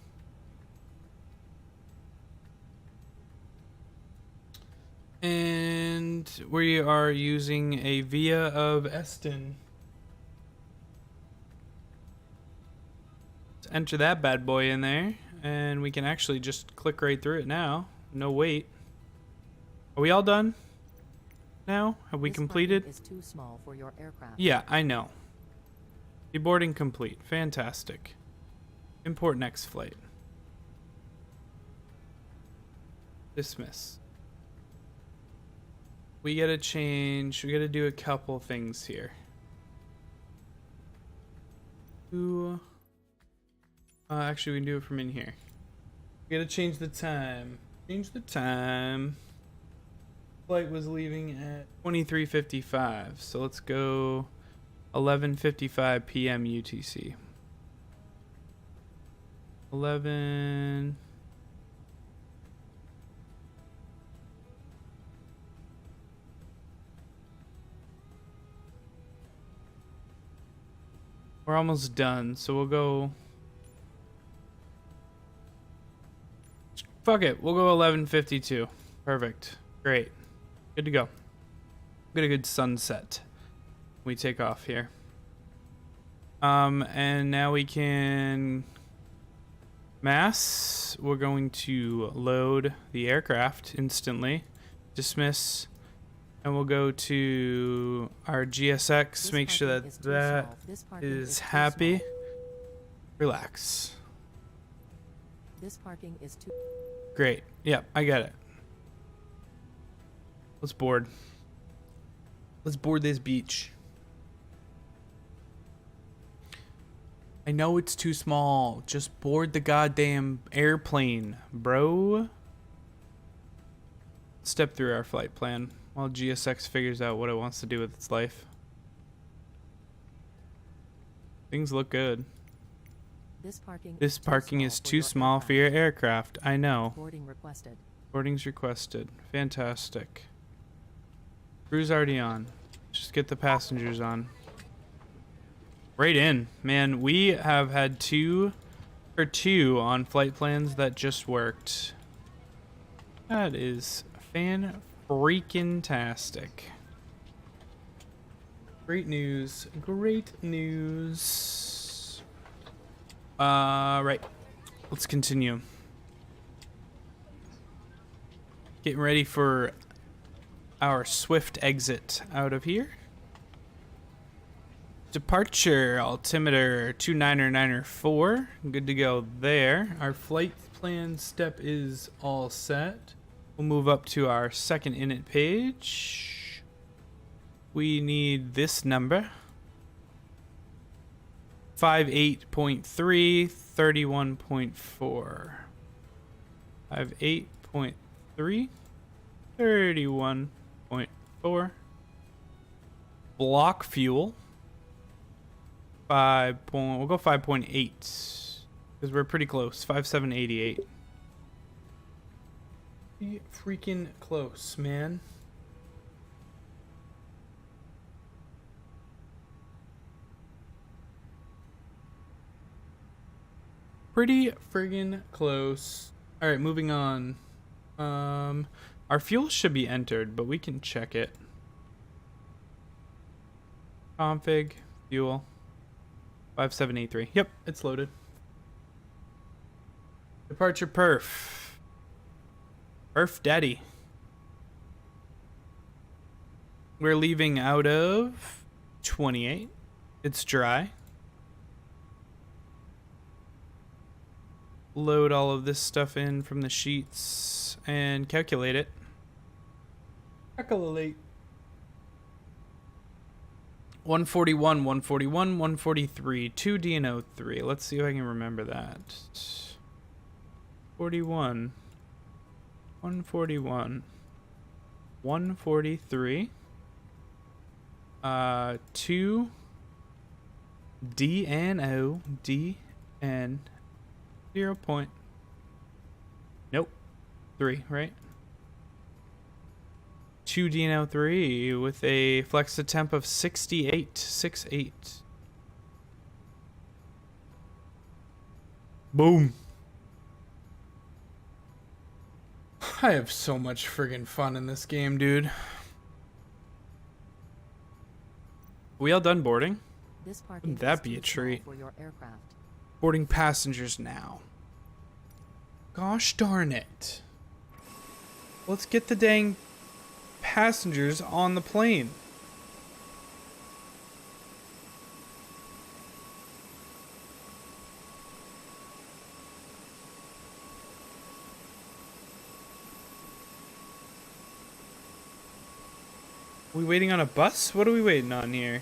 And we are using a via of Eston. Let's enter that bad boy in there, and we can actually just click right through it now. No wait. Are we all done now? Have we completed? Is too small for your aircraft. Yeah, I know. Deboarding complete. Fantastic. Import next flight. Dismiss. We gotta change. We gotta do a couple things here. Actually, we can do it from in here. We gotta change the time. Change the time. Flight was leaving at 23:55, so let's go 11:55 p.m. UTC. 11. We're almost done, so we'll go. Fuck it, we'll go 11:52. Perfect. Great. Good to go. Get a good sunset. We take off here. And now we can mass. We're going to load the aircraft instantly. Dismiss. And we'll go to our GSX, make sure that that is happy. Relax. This parking is too. Great. Yep, I got it. Let's board. Let's board this beach. I know it's too small. Just board the goddamn airplane, bro. Step through our flight plan while GSX figures out what it wants to do with its life. Things look good. This parking is too small for your aircraft. I know. Boarding requested. Boarding's requested. Fantastic. Crew's already on. Just get the passengers on. Right in. Man, we have had 2 for 2 on flight plans that just worked. That is fan-freaking-tastic. Great news. Great news. Right. Let's continue. Getting ready for our swift exit out of here. Departure altimeter 29994. Good to go there. Our flight plan step is all set. We'll move up to our second init page. We need this number. 58.3 31.4. 58.3 31.4. Block fuel. We'll go 5.8 because we're pretty close. 5788. Freaking close, man. Pretty friggin' close. All right, moving on. Our fuel should be entered, but we can check it. Config fuel 5783. Yep, it's loaded. Departure perf. Perf daddy. We're leaving out of 28. It's dry. Load all of this stuff in from the sheets and calculate it. Calculate. 141, 141, 143, 2 DNO 3. Let's see if I can remember that. 41, 141, 143, 2 DNO, DN 0 point. Nope. 3, right? 2 DNO 3 with a flex to temp of 68.68. Boom. I have so much friggin' fun in this game, dude. We all done boarding? This parking Wouldn't that is be a too small treat? for your aircraft. Boarding passengers now. Gosh darn it. Let's get the dang passengers on the plane. We waiting on a bus? What are we waiting on here?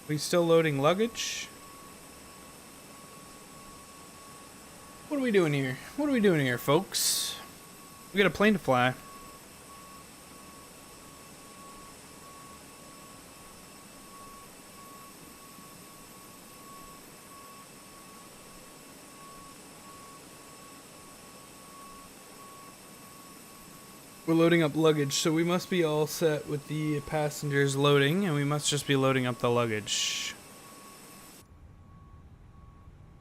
We still loading luggage? What are we doing here? What are we doing here, folks? We got a plane to fly. We're loading up luggage, so we must be all set with the passengers loading, and we must just be loading up the luggage.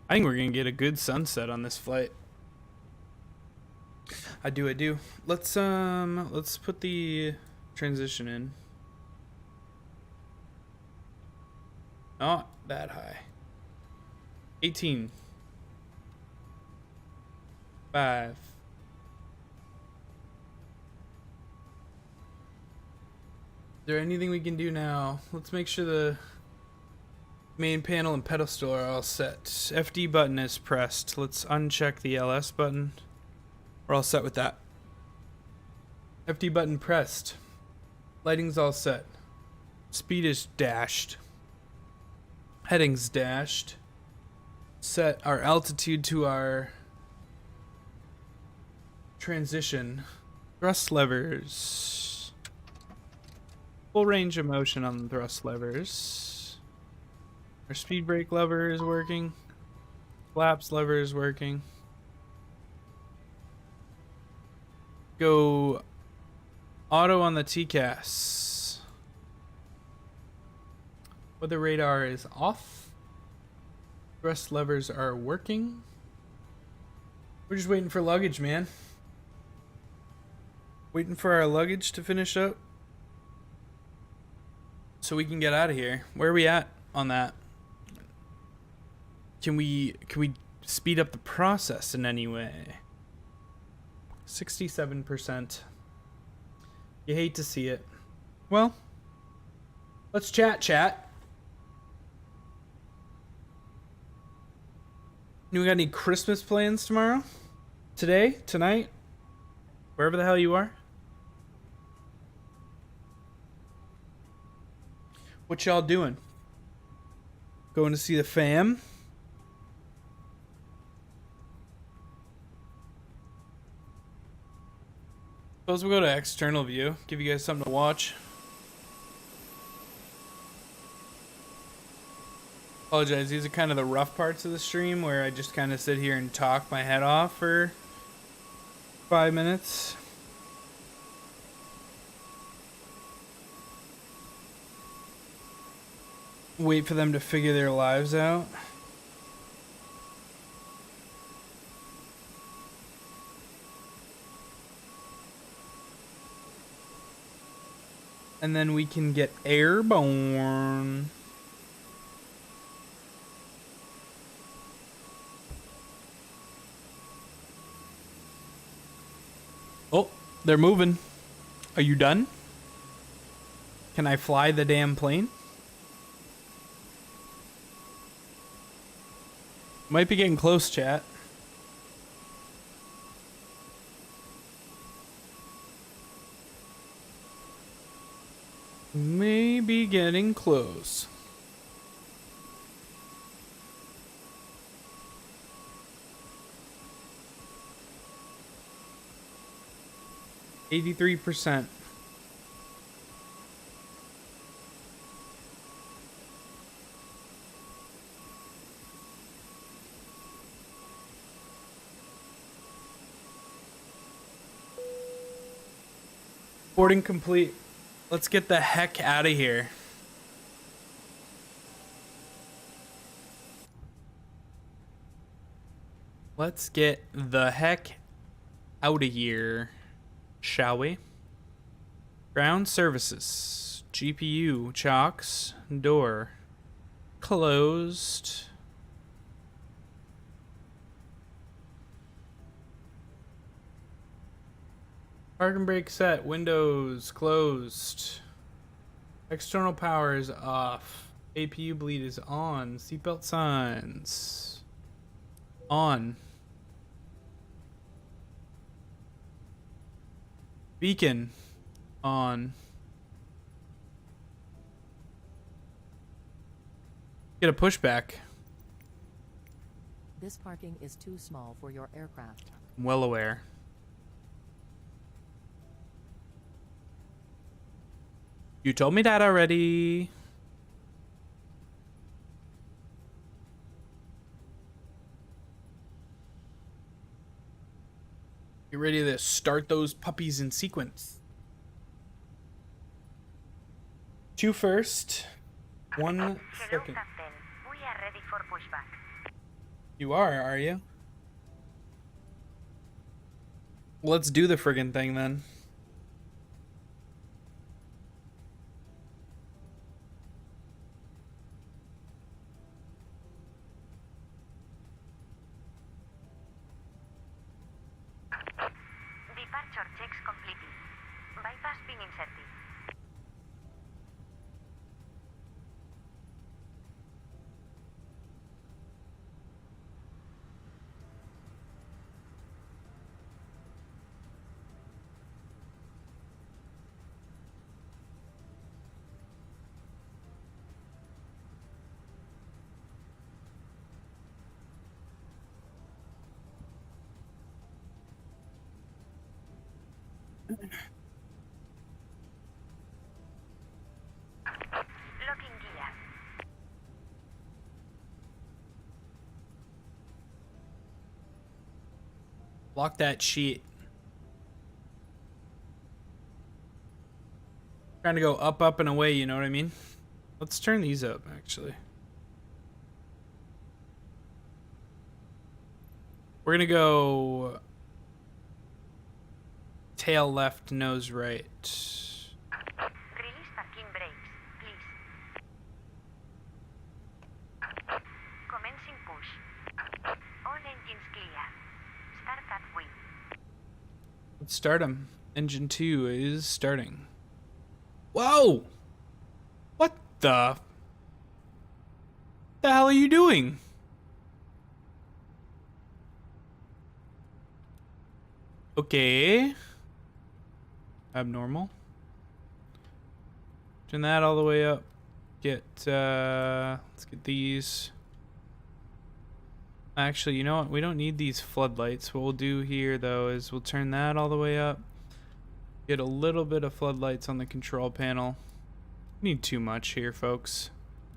I think we're gonna get a good sunset on this flight. I do. Let's put the transition in. Not that high. 18. 5. Is there anything we can do now? Let's make sure the main panel and pedestal are all set. FD button is pressed. Let's uncheck the LS button. We're all set with that. FD button pressed. Lighting's all set. Speed is dashed. Heading's dashed. Set our altitude to our transition. Thrust levers. Full range of motion on the thrust levers. Our speed brake lever is working. Flaps lever is working. Go auto on the TCAS. Weather radar is off. Thrust levers are working. We're just waiting for luggage, man. Waiting for our luggage to finish up so we can get out of here. Where are we at on that? Can we speed up the process in any way? 67%. You hate to see it. Well, let's chat. You got any Christmas plans tomorrow? Today? Tonight? Wherever the hell you are? What y'all doing? Going to see the fam? Suppose we'll go to external view. Give you guys something to watch. Apologize, these are kind of the rough parts of the stream where I just kind of sit here and talk my head off for 5 minutes. Wait for them to figure their lives out. And then we can get airborne. Oh, they're moving. Are you done? Can I fly the damn plane? Might be getting close, chat. Maybe getting close. %. Boarding complete. Let's get the heck out of here. Let's get the heck out of here, shall we? Ground services. GPU, chocks, door. Closed. Parking brake set, windows closed. External power is off. APU bleed is on. Seatbelt signs on. Beacon on. Get a pushback. This parking is too small for your aircraft. I'm well aware. You told me that already. Get ready to start those puppies in sequence. 2 first. 1 Hello, second. Captain. We are ready for pushback. You are you? Let's do the friggin' thing then. Short checks completed. Bypass pin inserted. Locking gear. Lock that sheet. Trying to go up, up, and away, you know what I mean? Let's turn these up, actually. We're gonna go tail left, nose right. Release parking brakes, please. Commencing push. All engines clear. Start at wheel. Let's start them. Engine 2 is starting. Whoa! What the hell are you doing? Okay. Abnormal. Turn that all the way up. Let's get these. Actually, you know what? We don't need these floodlights. What we'll do here, though, is we'll turn that all the way up. Get a little bit of floodlights on the control panel. Need too much here, folks.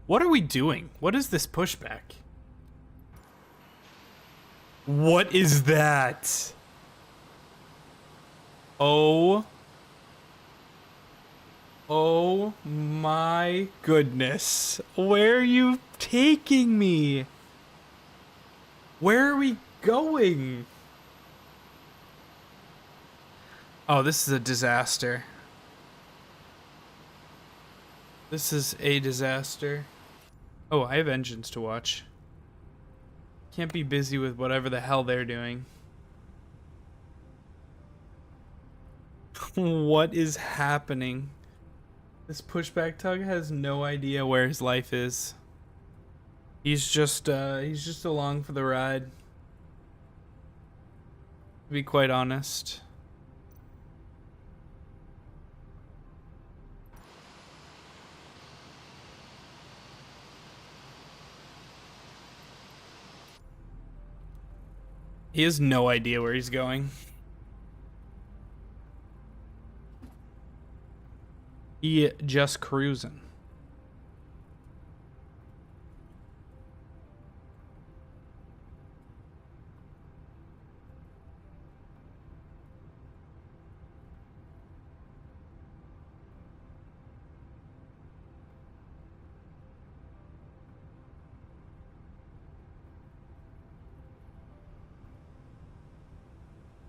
What are we doing? What is this pushback? What is that? Oh my goodness. Where are you taking me? Where are we going? Oh, this is a disaster. This is a disaster. Oh, I have engines to watch. Can't be busy with whatever the hell they're doing. What is happening? This pushback tug has no idea where his life is. He's just along for the ride. To be quite honest. He has no idea where he's going. He just cruising.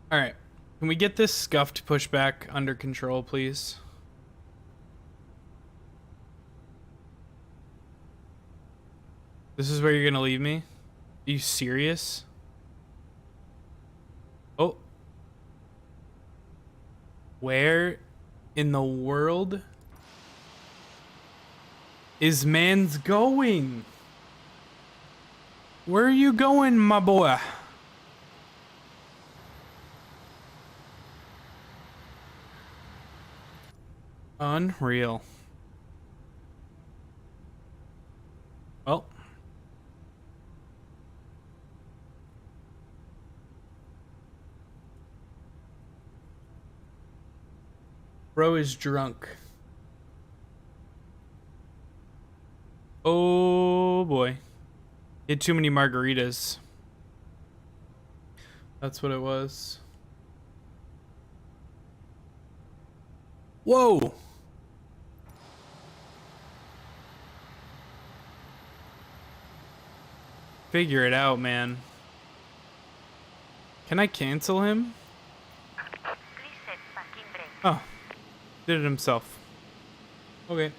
All right. Can we get this scuffed pushback under control, please? This is where you're gonna leave me? Are you serious? Oh. Where in the world is man's going? Where are you going, my boy? Unreal. Well. Bro is drunk. Oh boy. He had too many margaritas. That's what it was. Whoa! Figure it out, man. Can I cancel him? Please set parking brake. Oh. Did it himself. Okay.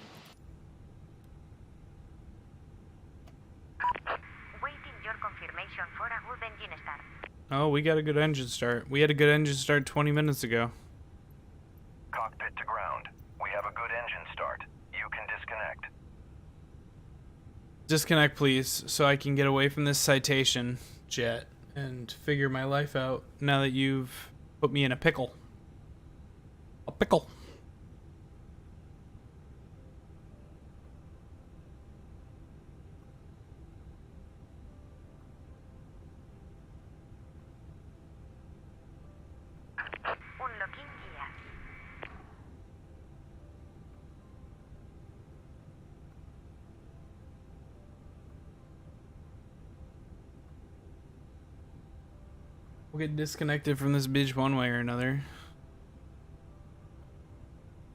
Waiting your confirmation for a good engine start. Oh, we got a good engine start. We had a good engine start 20 minutes ago. Cockpit to ground. We have a good engine start. You can disconnect. Disconnect, please, so I can get away from this citation jet and figure my life out now that you've put me in a pickle. A pickle. Unlocking gear. We'll get disconnected from this bitch one way or another.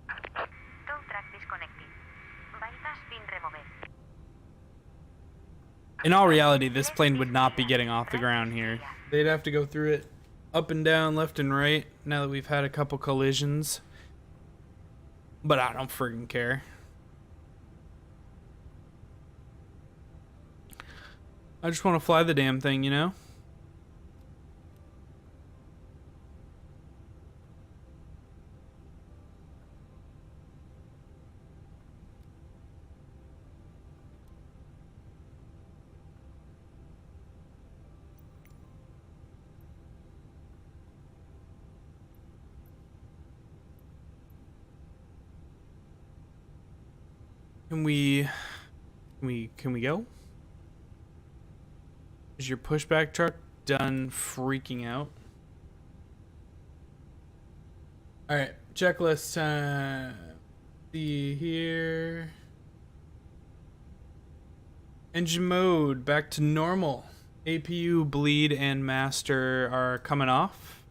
Tow track disconnected. Bypass pin removed. In all reality, this plane would not be getting off the ground here. They'd have to go through it up and down, left and right, now that we've had a couple collisions. But I don't friggin' care. I just want to fly the damn thing, you know? Can we go? Is your pushback truck done freaking out? All right, checklist time. See here. Engine mode back to normal. APU, bleed, and master are coming off.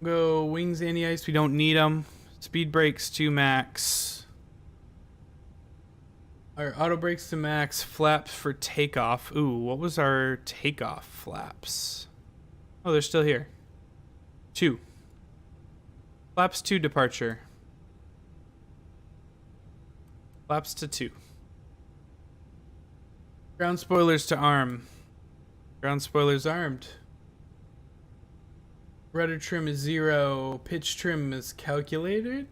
Go wings, anti-ice. We don't need them. Speed brakes to max. Our auto brakes to max. Flaps for takeoff. Ooh, what was our takeoff flaps? Oh, they're still here. 2. Flaps to departure. Flaps to 2. Ground spoilers to arm. Ground spoilers armed. Rudder trim is 0. Pitch trim is calculated.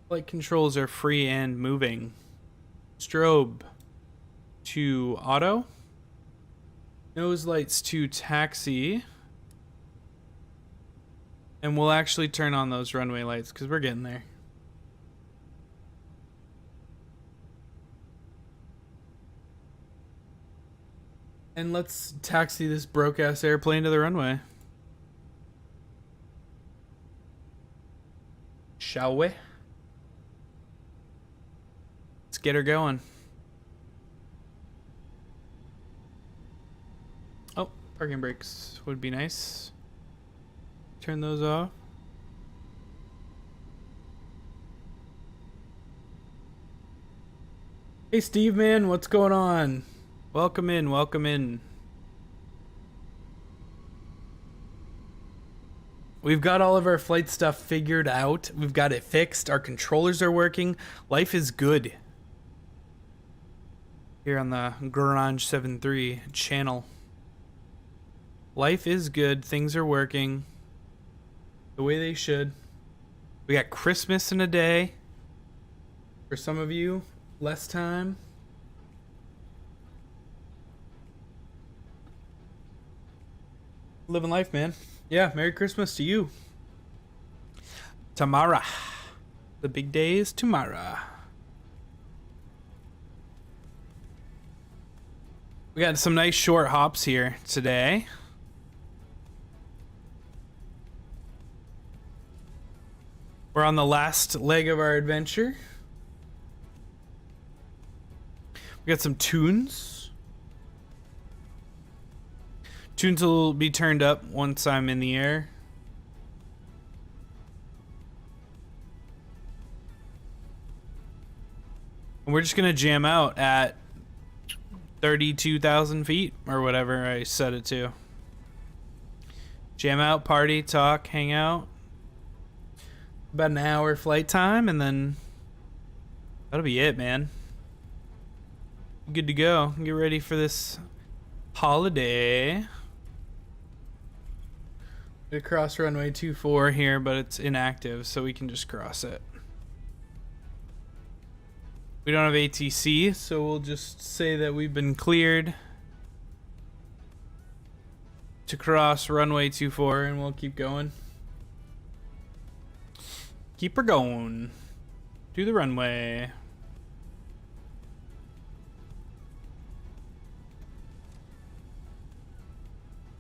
Flight controls are free and moving. Strobe to auto. Nose lights to taxi. And we'll actually turn on those runway lights because we're getting there. And let's taxi this broke-ass airplane to the runway. Shall we? Let's get her going. Oh, parking brakes would be nice. Turn those off. Hey Steve, man, what's going on? Welcome in, welcome in. We've got all of our flight stuff figured out. We've got it fixed. Our controllers are working. Life is good. Here on the Garage 73 channel. Life is good. Things are working the way they should. We got Christmas in a day. For some of you, less time. Living life, man. Yeah, Merry Christmas to you. Tomorrow. The big day is tomorrow. We got some nice short hops here today. We're on the last leg of our adventure. We got some tunes. Tunes will be turned up once I'm in the air. And we're just gonna jam out at 32,000 feet or whatever I set it to. Jam out, party, talk, hang out. About an hour flight time, and then that'll be it, man. good to go. Get ready for this holiday. We cross runway 24 here, but it's inactive, so we can just cross it. We don't have ATC, so we'll just say that we've been cleared to cross runway 24, and we'll keep going. Keep her going to the runway.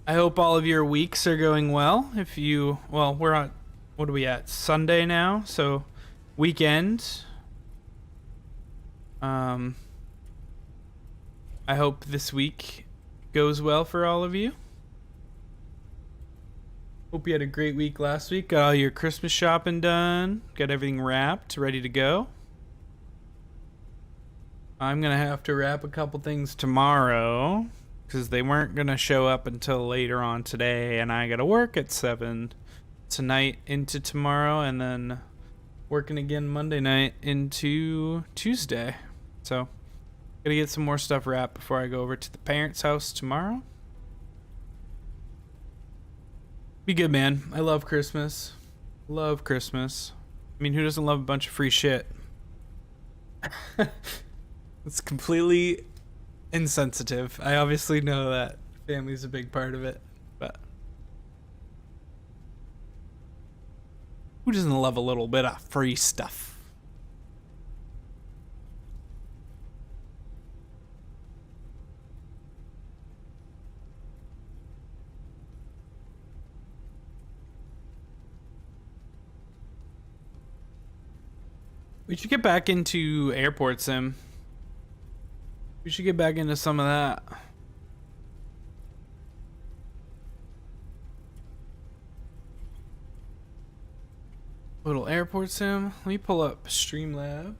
I hope all of your weeks are going well. If you, well, we're on, what are we at? Sunday now, so weekend. I hope this week goes well for all of you. Hope you had a great week last week. Got all your Christmas shopping done. Got everything wrapped, ready to go. I'm gonna have to wrap a couple things tomorrow because they weren't gonna show up until later on today, and I gotta work at 7 tonight into tomorrow, and then working again Monday night into Tuesday. So gotta get some more stuff wrapped before I go over to the parents' house tomorrow. Be good, man. I love Christmas. Love Christmas. I mean, who doesn't love a bunch of free shit? It's completely insensitive. I obviously know that family's a big part of it, but who doesn't love a little bit of free stuff? We should get back into airport sim. We should get back into some of that. Little airport sim. Let me pull up Streamlabs.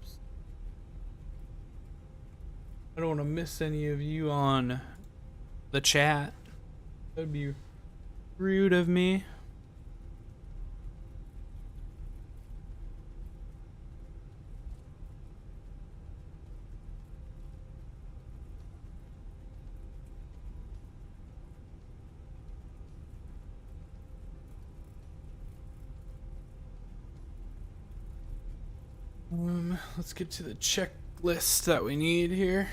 I don't want to miss any of you on the chat. That'd be rude of me. Let's get to the checklist that we need here.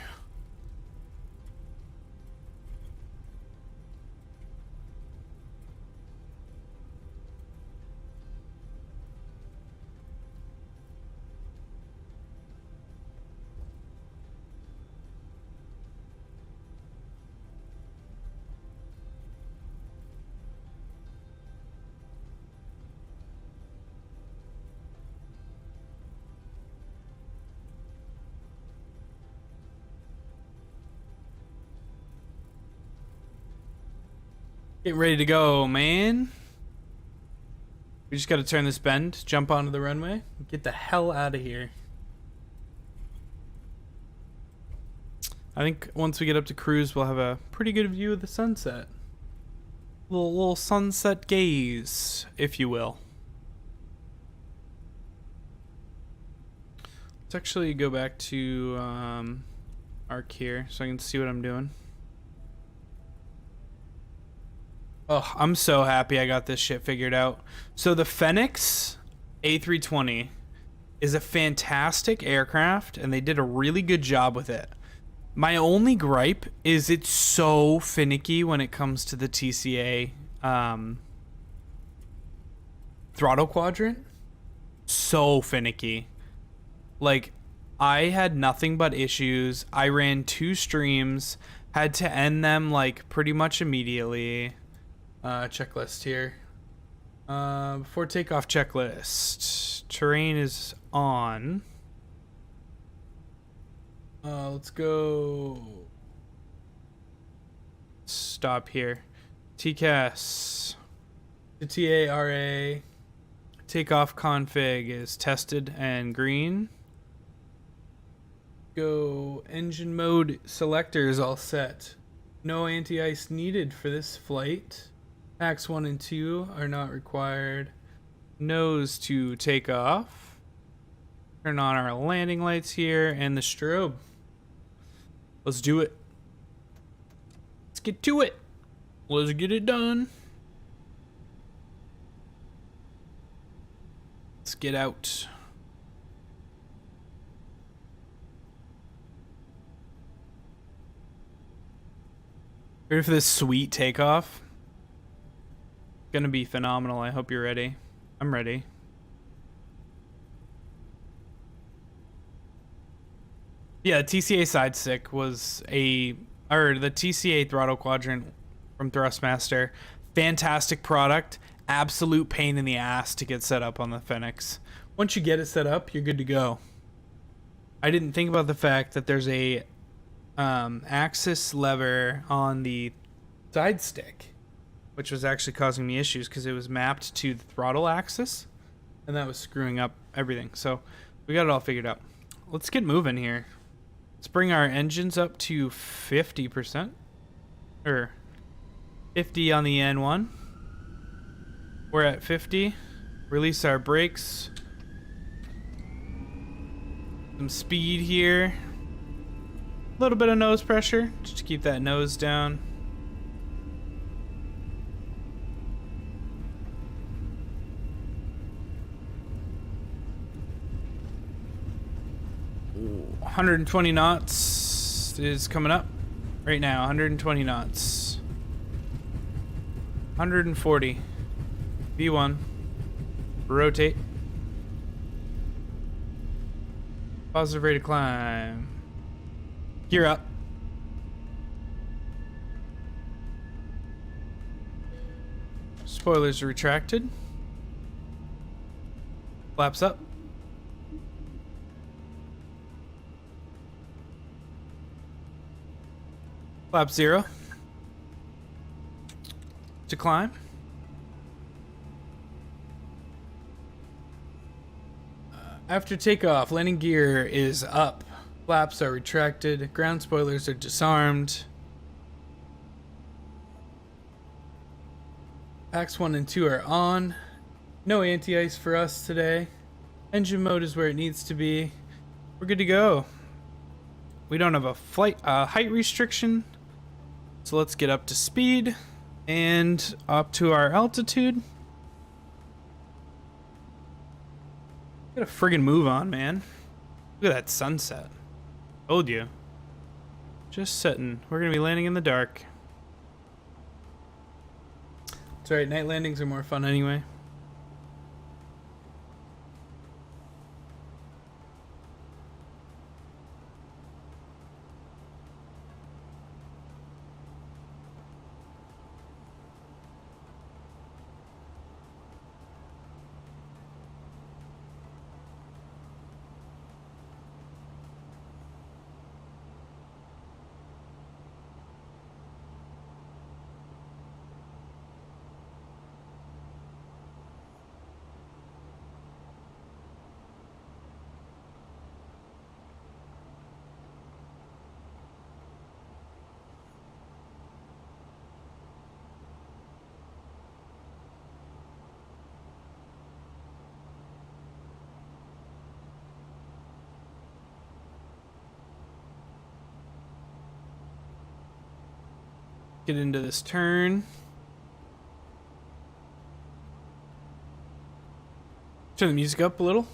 Get ready to go, man. We just gotta turn this bend, jump onto the runway, get the hell out of here. I think once we get up to cruise, we'll have a pretty good view of the sunset. Little sunset gaze, if you will. Let's actually go back to Arc here so I can see what I'm doing. Oh, I'm so happy I got this shit figured out. So the Phoenix A320 is a fantastic aircraft, and they did a really good job with it. My only gripe is it's so finicky when it comes to the TCA throttle quadrant. So finicky. Like, I had nothing but issues. I ran 2 streams, had to end them like pretty much immediately. Checklist here. Before takeoff checklist. Terrain is on. Let's go. Stop here. TCAS. The TARA. Takeoff config is tested and green. Go. Engine mode selector is all set. No anti-ice needed for this flight. Packs 1 and 2 are not required. Nose to take off. Turn on our landing lights here and the strobe. Let's do it. Let's get to it. Let's get it done. Let's get out. Ready for this sweet takeoff? Gonna be phenomenal. I hope you're ready. I'm ready. Yeah, TCA side stick was the TCA throttle quadrant from Thrustmaster. Fantastic product. Absolute pain in the ass to get set up on the Fenix. Once you get it set up, you're good to go. I didn't think about the fact that there's a axis lever on the side stick, which was actually causing me issues because it was mapped to the throttle axis, and that was screwing up everything. So we got it all figured out. Let's get moving here. Let's bring our engines up to 50%, or 50 on the N1. We're at 50. Release our brakes. Some speed here. A little bit of nose pressure, just to keep that nose down. Ooh, 120 knots is coming up right now. 120 knots. 140. V1. Rotate. Positive rate of climb. Gear up. Spoilers are retracted. Flaps up. Flap 0. To climb. After takeoff, landing gear is up. Flaps are retracted. Ground spoilers are disarmed. Packs 1 and 2 are on. No anti-ice for us today. Engine mode is where it needs to be. We're good to go. We don't have a height restriction. So let's get up to speed and up to our altitude. Get a friggin' move on, man. Look at that sunset. Told you. Just setting. We're gonna be landing in the dark. It's alright, night landings are more fun anyway. Get into this turn. Turn the music up a little.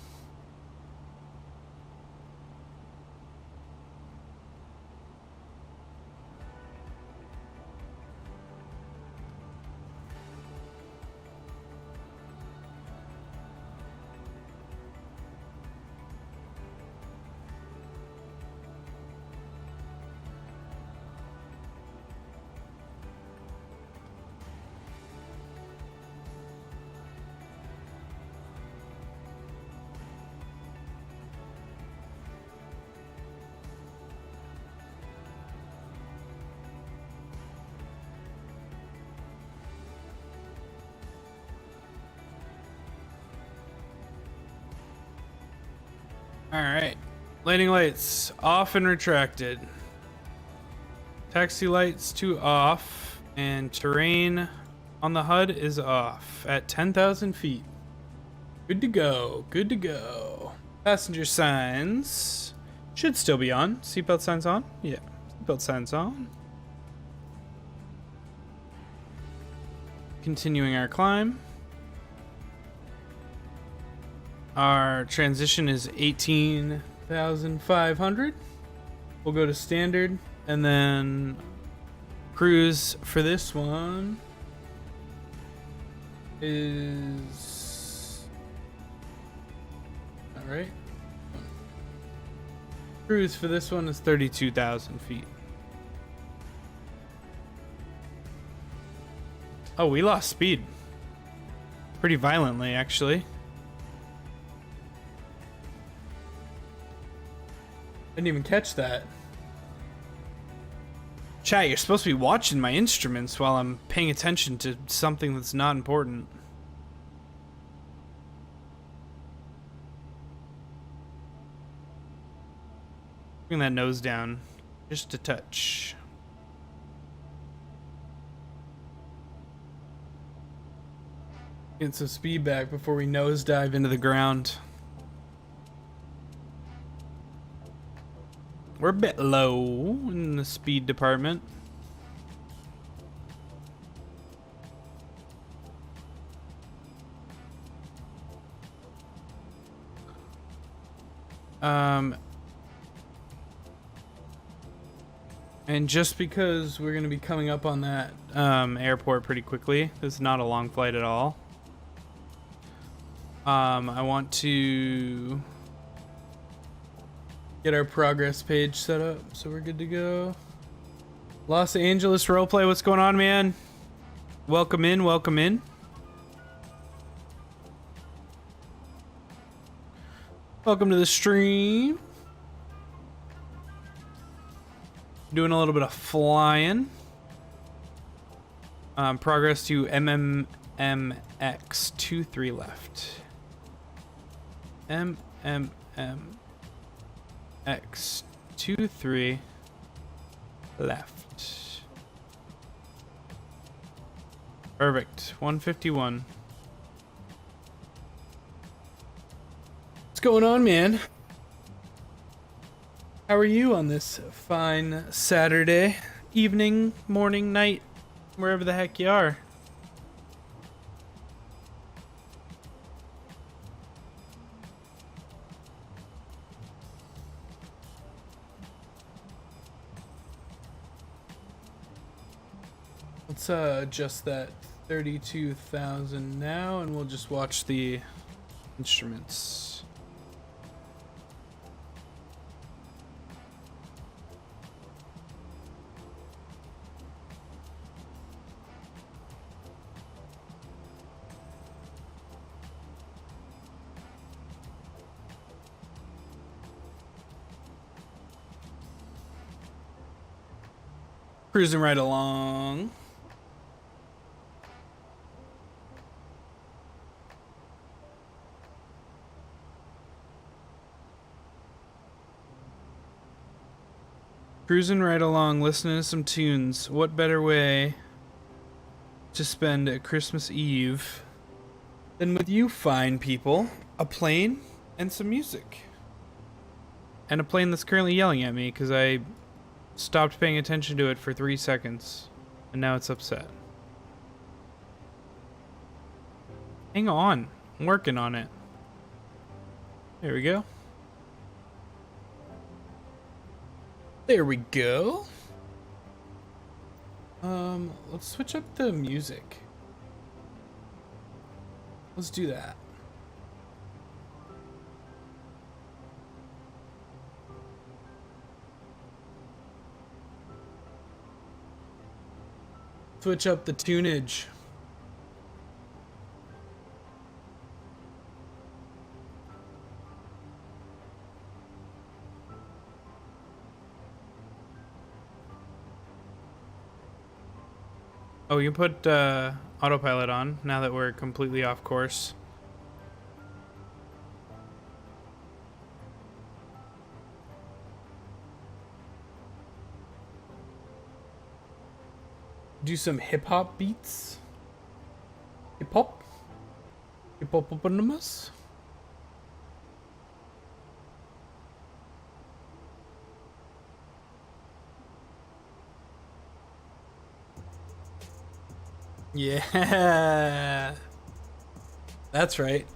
Alright. Landing lights off and retracted. Taxi lights to off. And terrain on the HUD is off at 10,000 feet. Good to go. Good to go. Passenger signs should still be on. Seatbelt signs on? Yeah. seatbelt signs on. Continuing our climb. Our transition is 18,500. We'll go to standard and then cruise for this one is all right. Cruise for this one is 32,000 feet. Oh, we lost speed. Pretty violently, actually. Didn't even catch that. Chat, you're supposed to be watching my instruments while I'm paying attention to something that's not important. Bring that nose down just a touch. Get some speed back before we nosedive into the ground. We're a bit low in the speed department. And just because we're going to be coming up on that airport pretty quickly, this is not a long flight at all. I want to get our progress page set up so we're good to go. Los Angeles roleplay, what's going on, man? Welcome in, welcome in. Welcome to the stream. Doing a little bit of flying. Progress to MMMX 23 left. MMMX 23 left. Perfect. 151. What's going on, man? How are you on this fine Saturday evening, morning, night, wherever the heck you are? Let's adjust that 32,000 now, and we'll just watch the instruments. Cruising right along. Cruising right along, listening to some tunes. What better way to spend a Christmas Eve than with you fine people? A plane and some music. And a plane that's currently yelling at me because I stopped paying attention to it for 3 seconds, and now it's upset. Hang on, I'm working on it. There we go. There we go. Let's switch up the music. Let's do that. Switch up the tunage. Oh, you can put autopilot on now that we're completely off course. Do some hip hop beats. Hip hop. Hip hop. Yeah. That's right.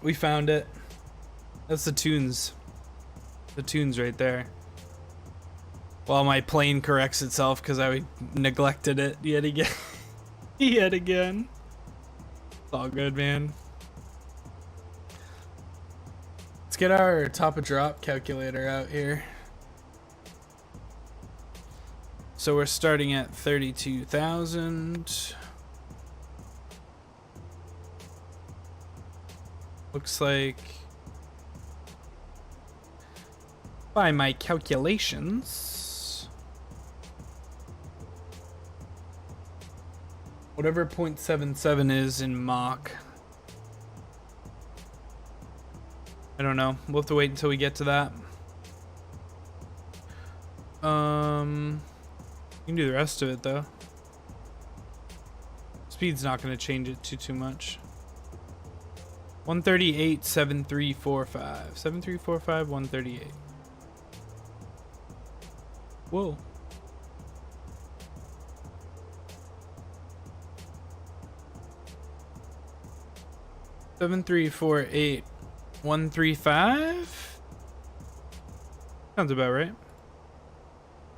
We found it. That's the tunes. The tunes right there. While my plane corrects itself because I neglected it yet again. Yet again. It's all good, man. Let's get our top of drop calculator out here. So we're starting at 32,000. Looks like, by my calculations, whatever 0.77 is in Mach. I don't know. We'll have to wait until we get to that. You can do the rest of it though. Speed's not going to change it too much. 138, 7345. 7345, 138. Whoa. Seven, 3, 4, 8, 135. Sounds about right.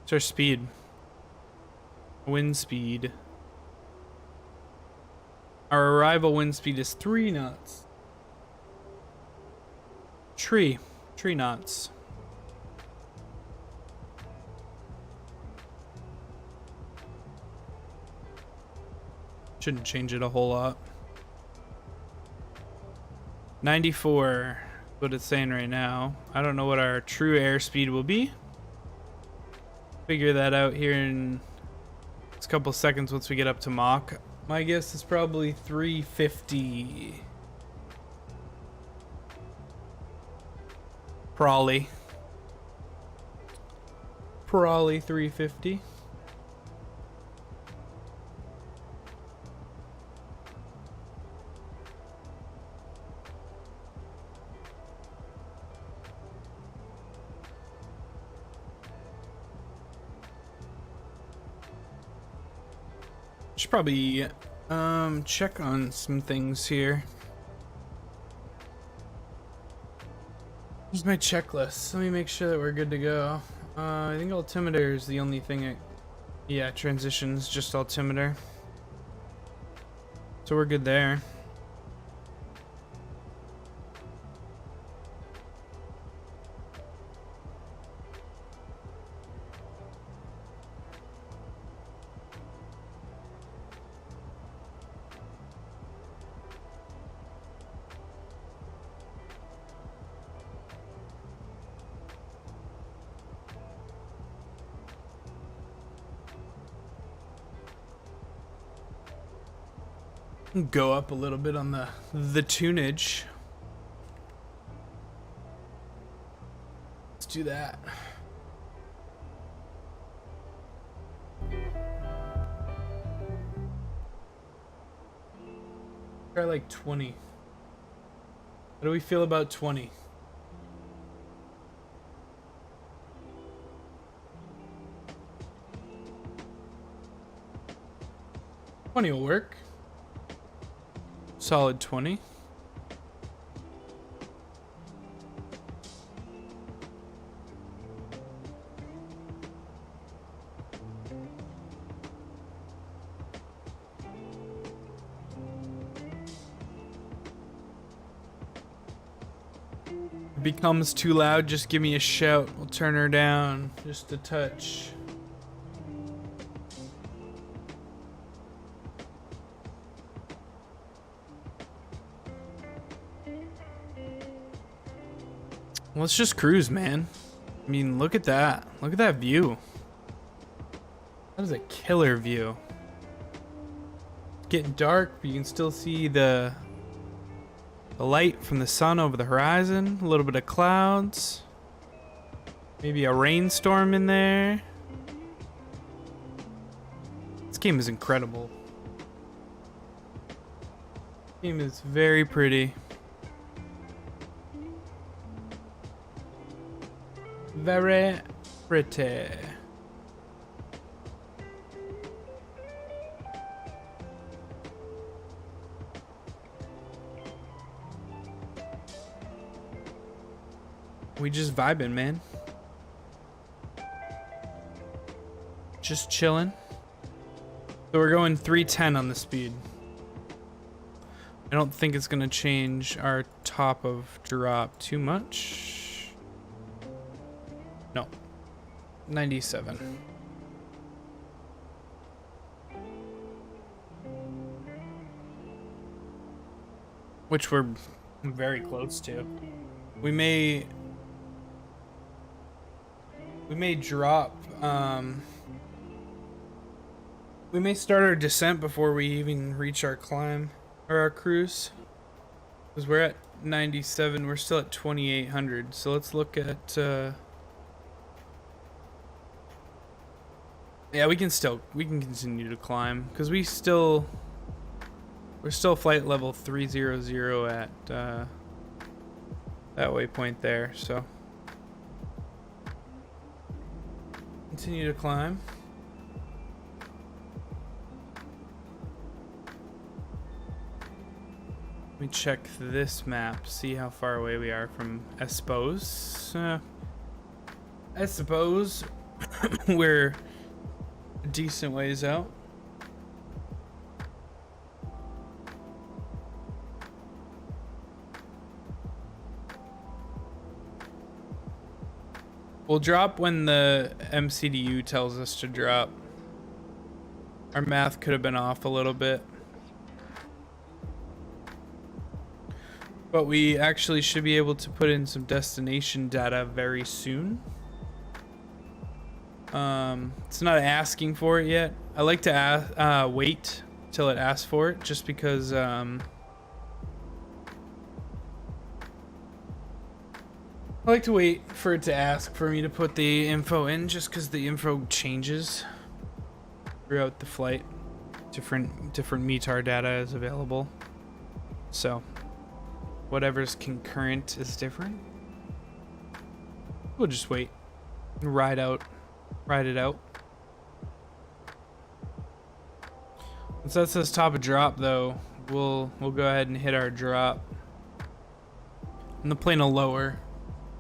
It's our speed. Wind speed. Our arrival wind speed is 3 knots. Tree knots. Shouldn't change it a whole lot. 94, what it's saying right now. I don't know what our true airspeed will be. Figure that out here in a couple seconds once we get up to Mach. My guess is probably 350. Probably 350. Should probably check on some things here. Here's my checklist. Let me make sure that we're good to go. I think altimeter is the only thing. Yeah, transitions, just altimeter. So we're good there. Go up a little bit on the tunage. Let's do that. Try like 20. How do we feel about 20? Twenty will work. Solid 20. Becomes too loud, just give me a shout. We'll turn her down just a touch. Let's just cruise, man. I mean, look at that. Look at that view. That is a killer view. It's getting dark, but you can still see the light from the sun over the horizon. A little bit of clouds. Maybe a rainstorm in there. This game is incredible. This game is very pretty. Very pretty. We just vibing, man. Just chilling. So we're going 310 on the speed. I don't think it's gonna change our top of drop too much. No. 97. Which we're very close to. We may drop, we may start our descent before we even reach our climb or our cruise. Because we're at 97, we're still at 2800. So let's look at, yeah, we can continue to climb because we're still flight level 300 at, that waypoint there, so continue to climb. Let me check this map, see how far away we are from Espos. I suppose we're a decent ways out. We'll drop when the MCDU tells us to drop. Our math could have been off a little bit. But we actually should be able to put in some destination data very soon. It's not asking for it yet. I like to wait till it asks for it, just because I like to wait for it to ask for me to put the info in, just because the info changes throughout the flight. Different METAR data is available, so whatever's concurrent is different. We'll just wait, ride it out. Once that says top of drop, though, we'll go ahead and hit our drop, and the plane will lower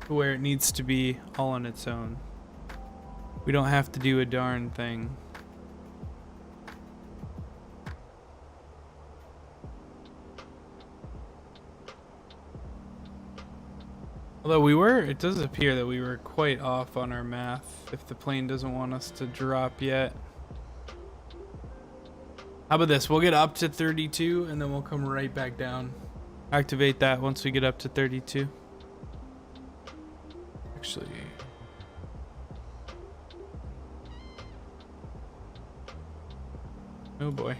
to where it needs to be all on its own. We don't have to do a darn thing. Although it does appear that we were quite off on our math if the plane doesn't want us to drop yet. How about this? We'll get up to 32 and then we'll come right back down. Activate that once we get up to 32. Actually, oh boy.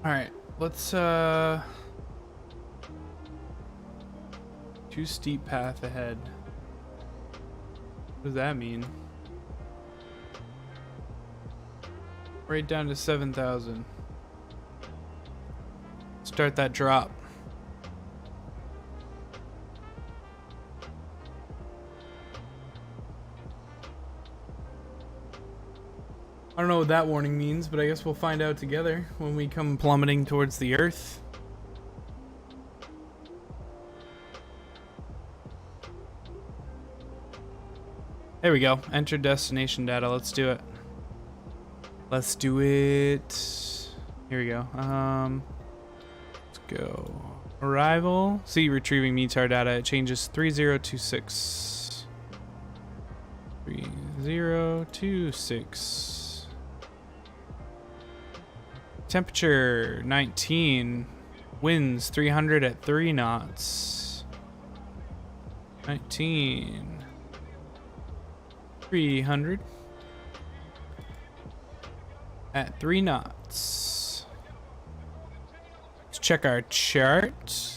Alright, let's too steep path ahead. What does that mean? Right down to 7,000. Start that drop. I don't know what that warning means, but I guess we'll find out together when we come plummeting towards the Earth. There we go. Enter destination data. Let's do it. Let's do it. Here we go. Let's go. Arrival. See, retrieving METAR data. It changes 3026. 3026. Temperature 19. Winds 300 at 3 knots. 19. 300 at 3 knots. Let's check our chart.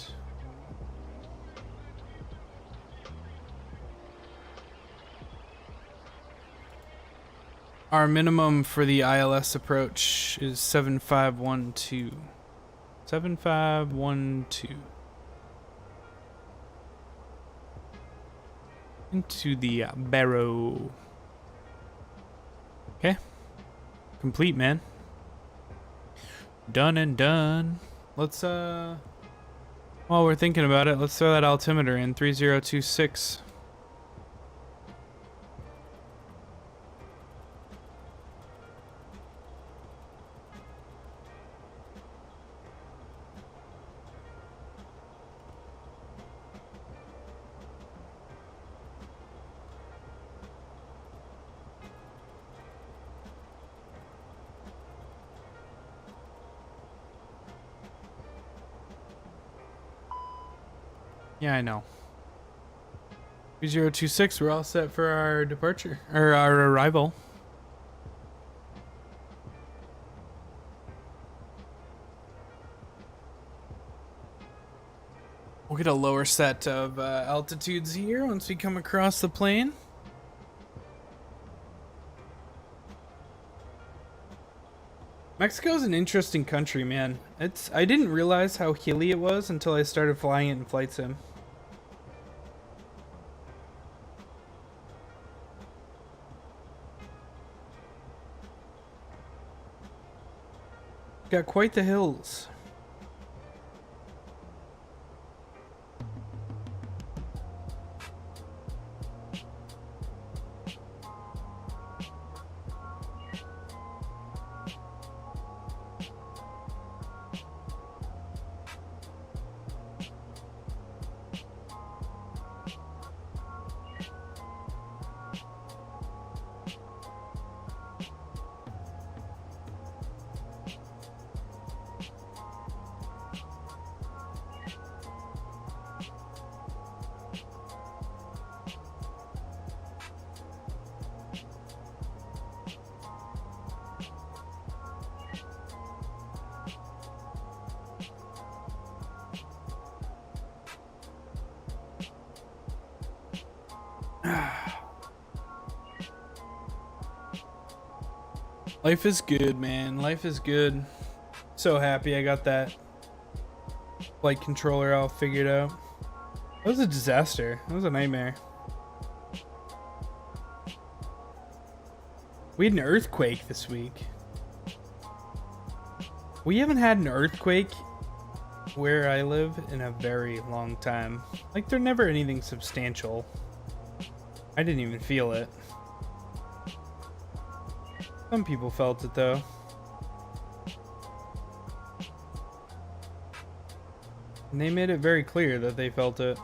Our minimum for the ILS approach is 7512. 7512. Into the barrow. Okay. Complete, man. Done and done. Let's while we're thinking about it, let's throw that altimeter in 3026. Yeah, I know. 3026, we're all set for our departure, or our arrival. We'll get a lower set of altitudes here once we come across the plane. Mexico's an interesting country, man. I didn't realize how hilly it was until I started flying it in flight sim. Got quite the hills. Life is good, man. Life is good. So happy I got that flight controller all figured out. That was a disaster. That was a nightmare. We had an earthquake this week. We haven't had an earthquake where I live in a very long time. Like, they're never anything substantial. I didn't even feel it. Some people felt it though. And they made it very clear that they felt it.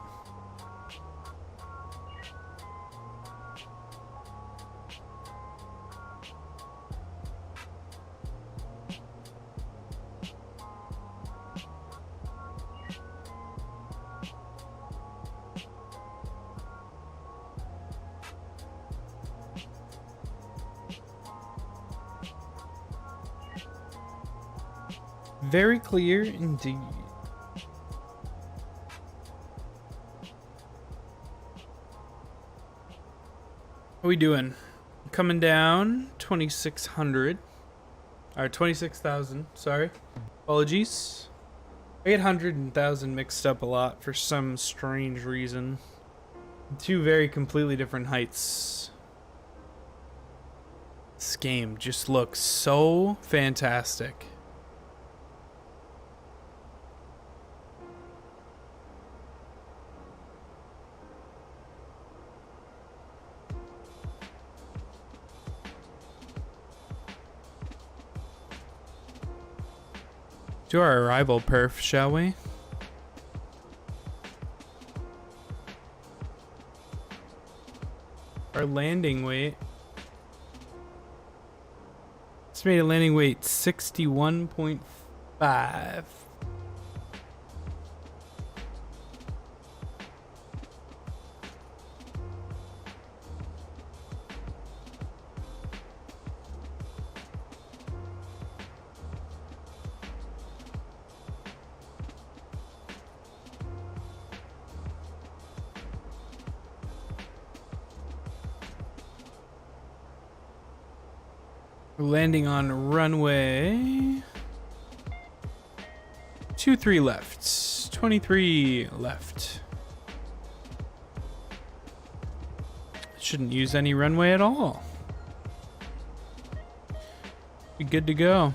Very clear indeed. How we doing? Coming down 2,600. Or 26,000, sorry. Apologies. I get 100 and 1,000 mixed up a lot for some strange reason. Two very completely different heights. This game just looks so fantastic. To our arrival perf, shall we? Our landing weight. Estimated landing weight 61.5. We're landing on runway 23 left. 23 left. Shouldn't use any runway at all. Be good to go.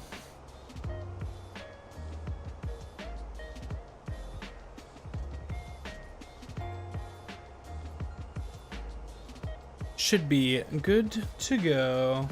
Should be good to go.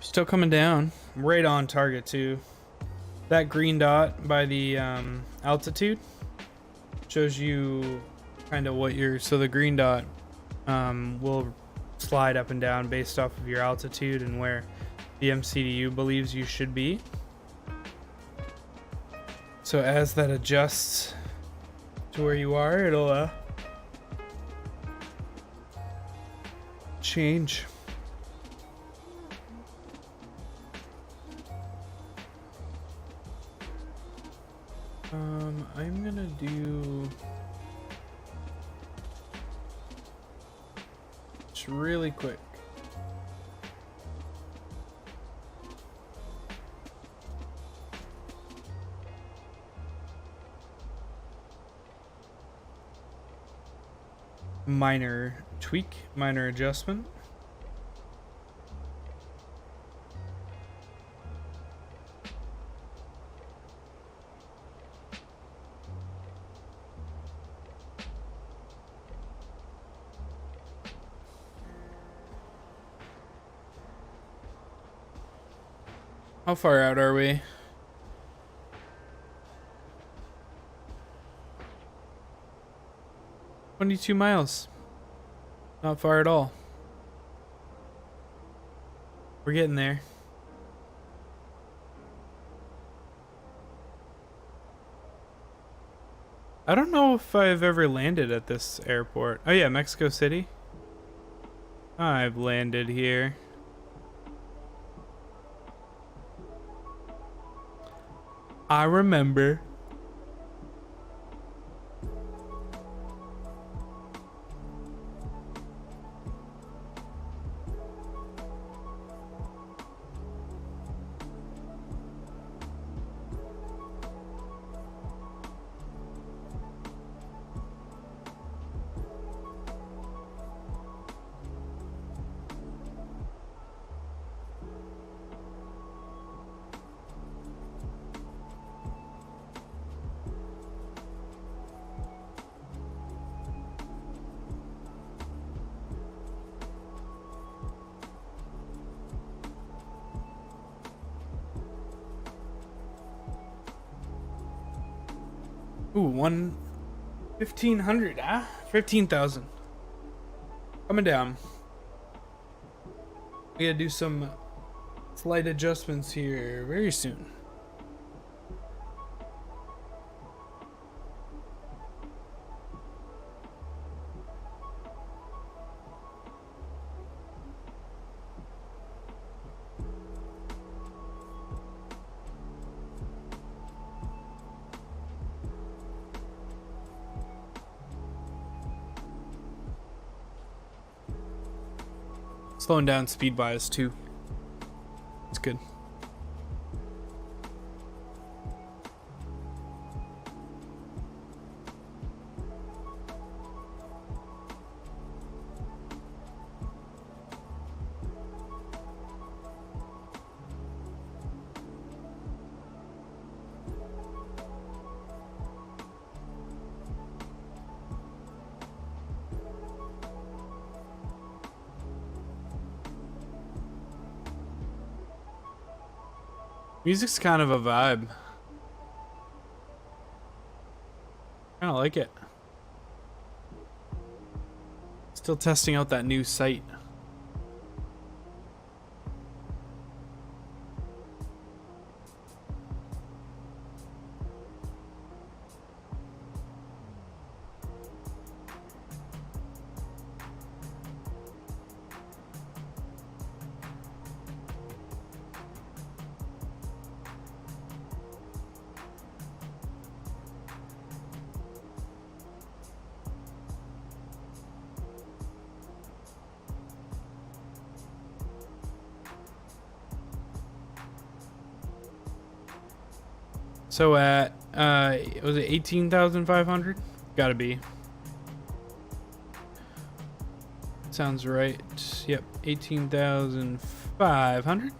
Still coming down, right on target too. That green dot by the altitude shows you kind of what you're, so the green dot will slide up and down based off of your altitude and where the MCDU believes you should be. So as that adjusts to where you are, it'll change. I'm gonna do just really quick. Minor tweak, minor adjustment. How far out are we? "22 miles. Not far at all. We're getting there. I don't know if I've ever landed at this airport. Oh yeah, Mexico City. I've landed here. I remember. Ooh, 1,500, 15,000. Coming down. We gotta do some slight adjustments here very soon. Slowing down speed wise too. It's good. Music's kind of a vibe. Kind of like it. Still testing out that new site. So at was it 18,500? Gotta be. Sounds right. Yep, 18,500.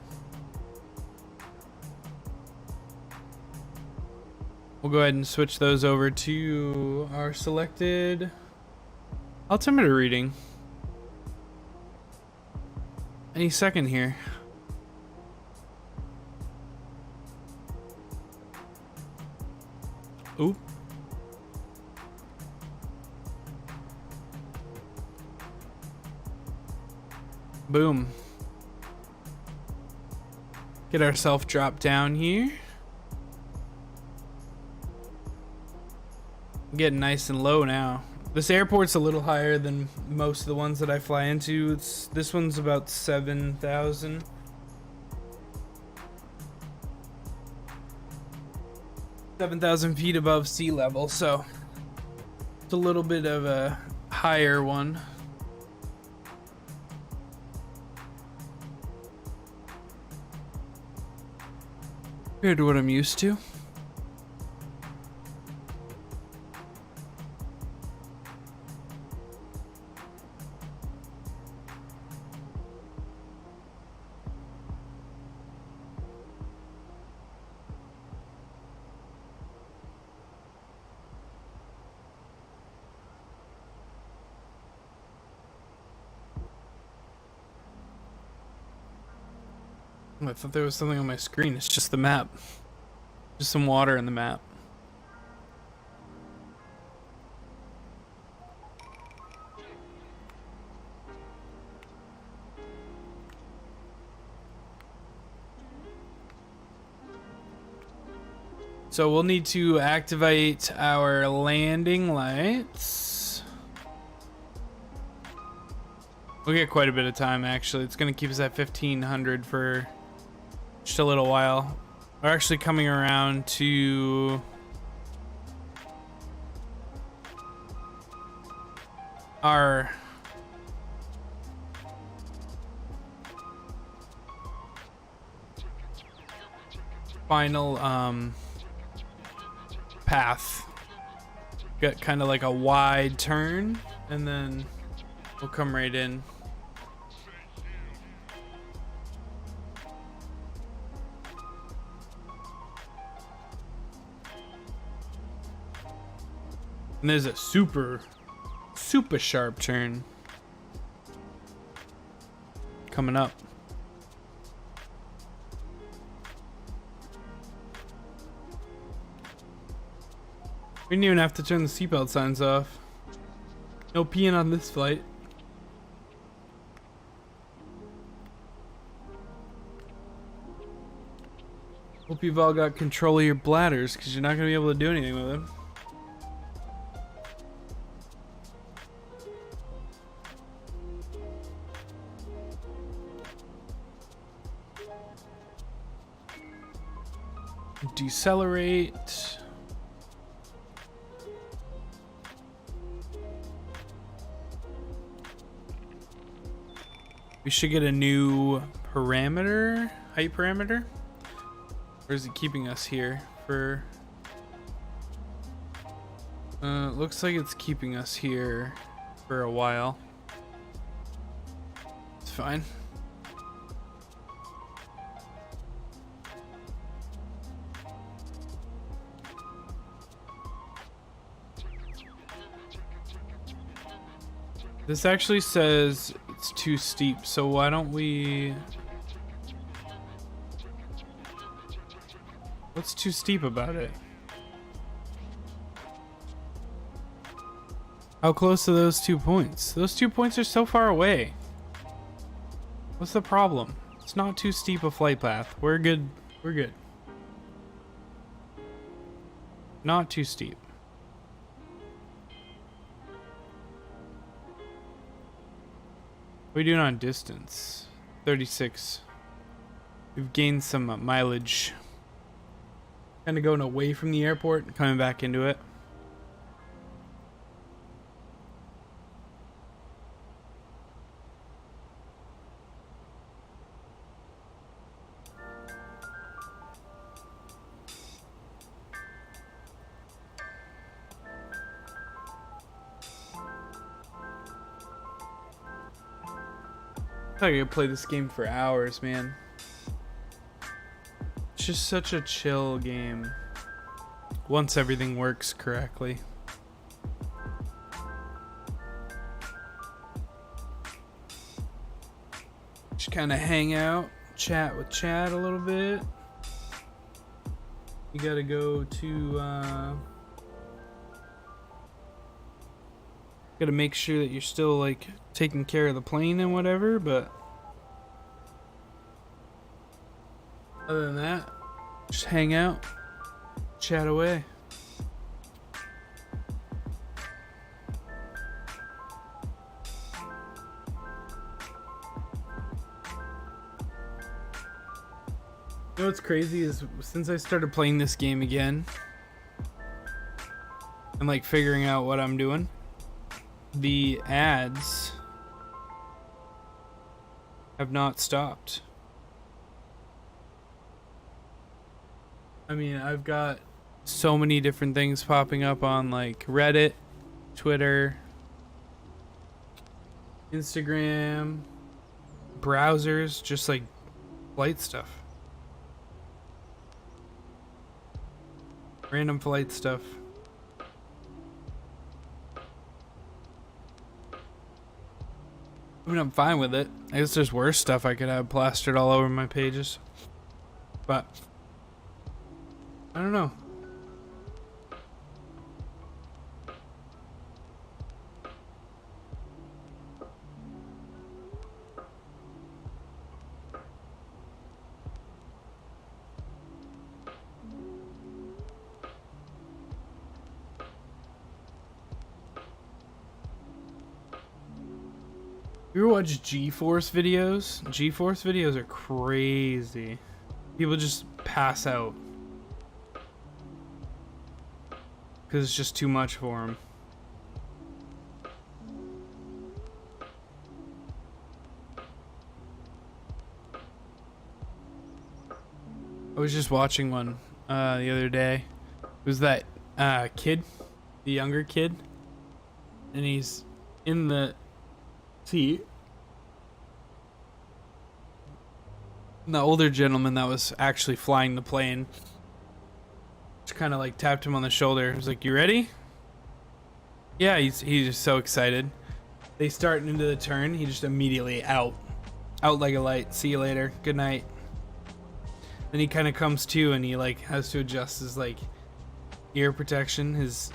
We'll go ahead and switch those over to our selected altimeter reading. Any second here. Oop. Boom. Get ourselves dropped down here. Getting nice and low now. This airport's a little higher than most of the ones that I fly into. This one's about 7,000. Feet above sea level, so it's a little bit of a higher one. Compared to what I'm used to. I thought there was something on my screen. It's just the map. Just some water in the map. So we'll need to activate our landing lights. We'll get quite a bit of time actually. It's gonna keep us at 1500 for just a little while. We're actually coming around to our final path. Got kind of like a wide turn and then we'll come right in. And there's a super sharp turn coming up. We didn't even have to turn the seatbelt signs off. No peeing on this flight. Hope you've all got control of your bladders, because you're not going to be able to do anything with them. Decelerate. We should get a new parameter, height parameter. Or is it keeping us here for? Looks like it's keeping us here for a while. It's fine. This actually says it's too steep, so why don't we... What's too steep about it? How close are those 2 points? Those 2 points are so far away. What's the problem? It's not too steep a flight path. We're good. We're good. Not too steep. What are we doing on distance? 36. We've gained some mileage. Kind of going away from the airport and coming back into it. I could play this game for hours, man. It's just such a chill game. Once everything works correctly. Just kind of hang out, chat with Chad a little bit. You gotta go to, gotta make sure that you're still, like, taking care of the plane and whatever, but other than that, just hang out, chat away. You know what's crazy is since I started playing this game again and like figuring out what I'm doing, the ads have not stopped. I mean, I've got so many different things popping up on like Reddit, Twitter, Instagram, browsers, just like flight stuff. Random flight stuff. I mean, I'm fine with it. I guess there's worse stuff I could have plastered all over my pages. But I don't know. You ever watch G-Force videos? G-Force videos are crazy. People just pass out. Because it's just too much for them. I was just watching one the other day. It was that kid, the younger kid. And he's in the seat. And the older gentleman that was actually flying the plane just kind of like tapped him on the shoulder. He was like, "You ready?" Yeah, he's just so excited. They start into the turn. He just immediately out like a light. See you later. Good night. Then he kind of comes to and he like has to adjust his like ear protection, his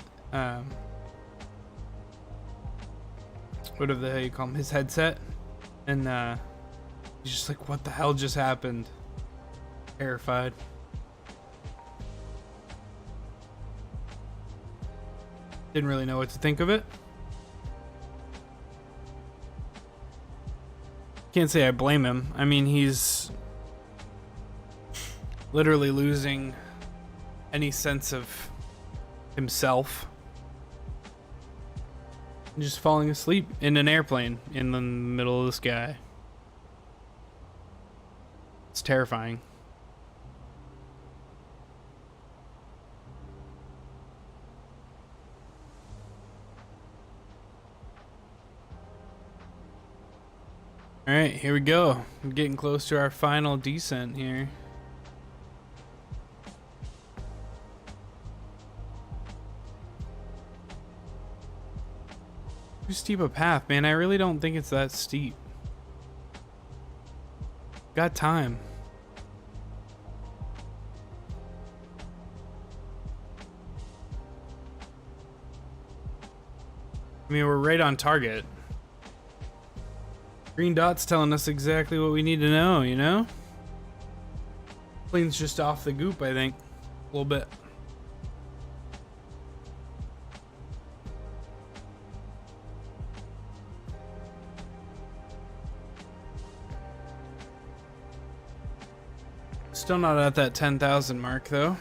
whatever the hell you call him, his headset, and he's just like, what the hell just happened? Terrified. Didn't really know what to think of it. Can't say I blame him. I mean, he's literally losing any sense of himself. Just falling asleep in an airplane in the middle of the sky. It's terrifying. All right, here we go. We're getting close to our final descent here. Too steep a path, man. I really don't think it's that steep. Got time. I mean, we're right on target. Green dot's telling us exactly what we need to know, you know? Plane's just off the goop, I think. A little bit. Still not at that 10,000 mark though.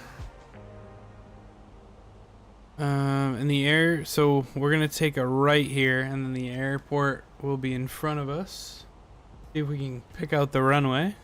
In the air, so we're gonna take a right here, and then the airport will be in front of us. See if we can pick out the runway.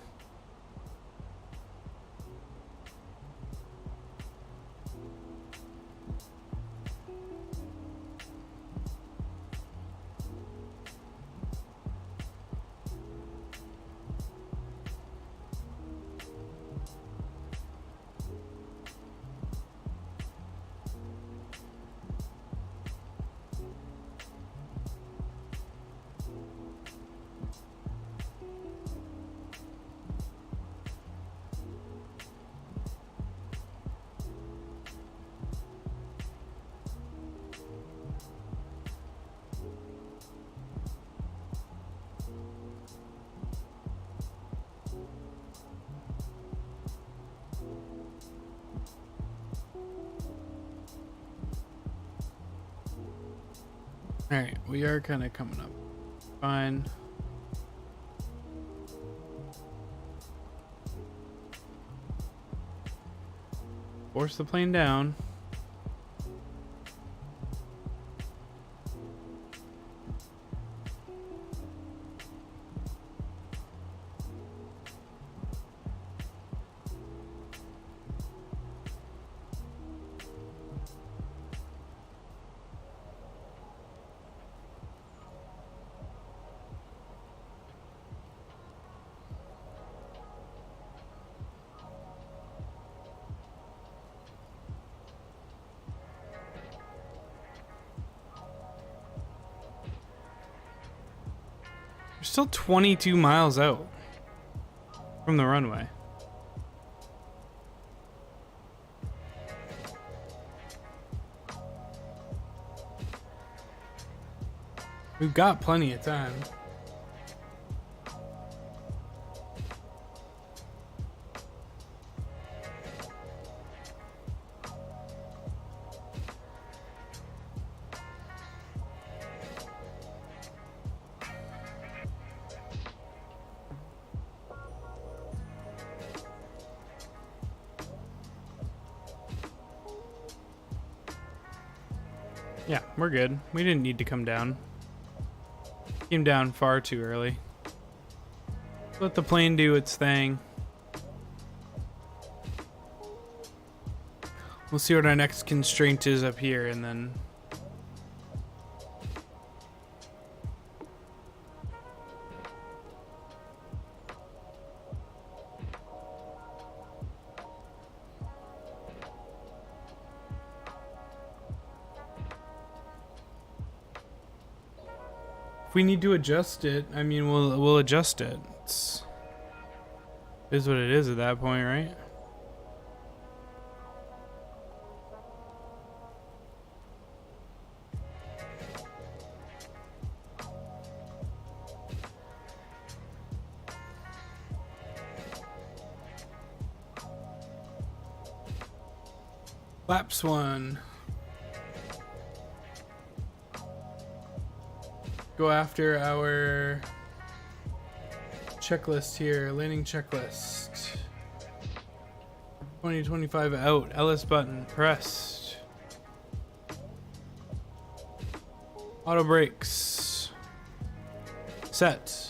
Alright, we are kind of coming up. Fine. Force the plane down. We're still 22 miles out from the runway. We've got plenty of time. Yeah, we're good. We didn't need to come down. Came down far too early. Let the plane do its thing. We'll see what our next constraint is up here, and then... If we need to adjust it, I mean, we'll adjust it. It is what it is at that point, right? Flaps 1. Go after our checklist here, landing checklist. 2025 out, LS button pressed. Auto brakes. Set.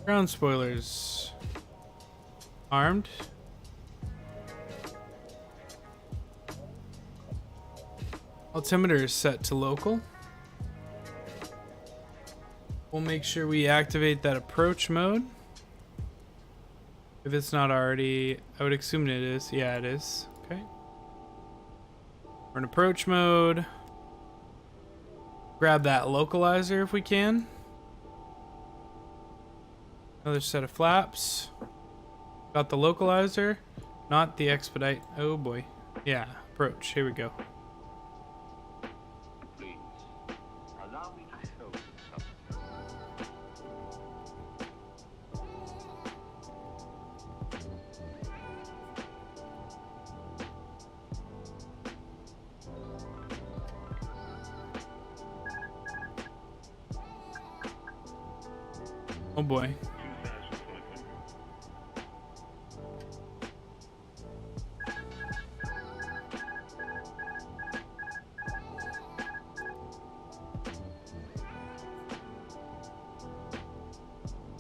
Ground spoilers. Armed. Altimeter is set to local. We'll make sure we activate that approach mode. If it's not already, I would assume it is. Yeah, it is. Okay. We're in approach mode. Grab that localizer if we can. Another set of flaps. Got the localizer, not the expedite. Oh boy. Yeah, approach. Here we go. Please, allow me to show you something. Oh boy. 2,500.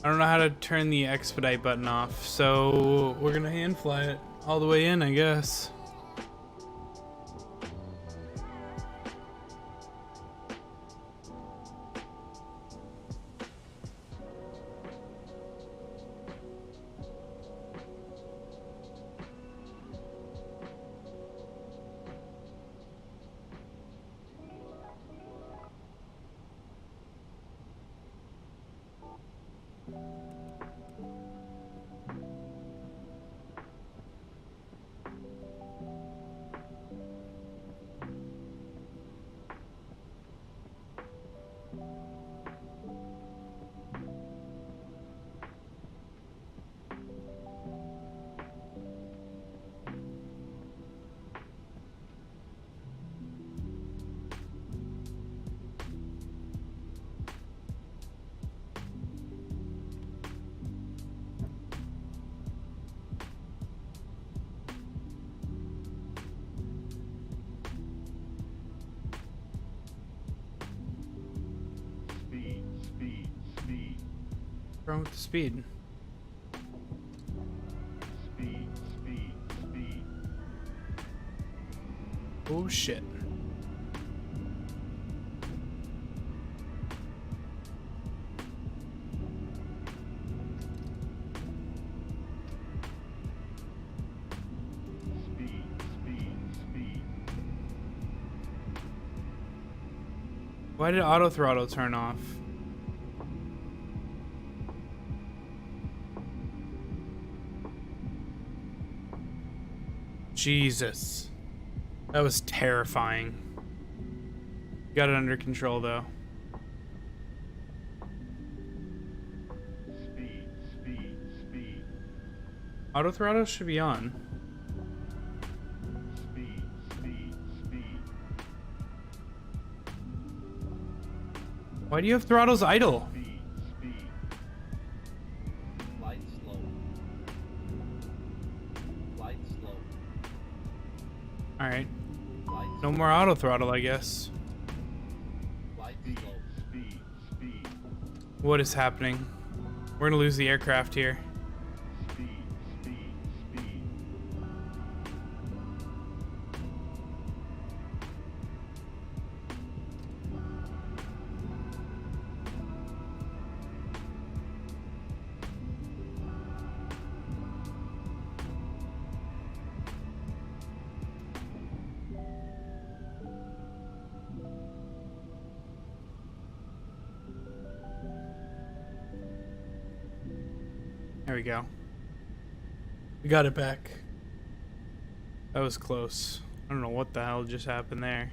I don't know how to turn the expedite button off, so we're gonna hand fly it all the way in, I guess. wrong with the speed? Speed, speed, speed. Oh shit. Speed, speed, speed. Why did auto throttle turn off? Jesus. That was terrifying. Got it under control though. Speed, speed, speed. Auto throttle should be on. Speed, speed, speed. Why do you have throttles idle? Speed, speed. Light slow. Light slow. Alright. Light No more auto throttle, I guess. Light Speed, slow. speed, speed. What is happening? We're gonna lose the aircraft here. Speed, speed, speed. There we go. We got it back. That was close. I don't know what the hell just happened there.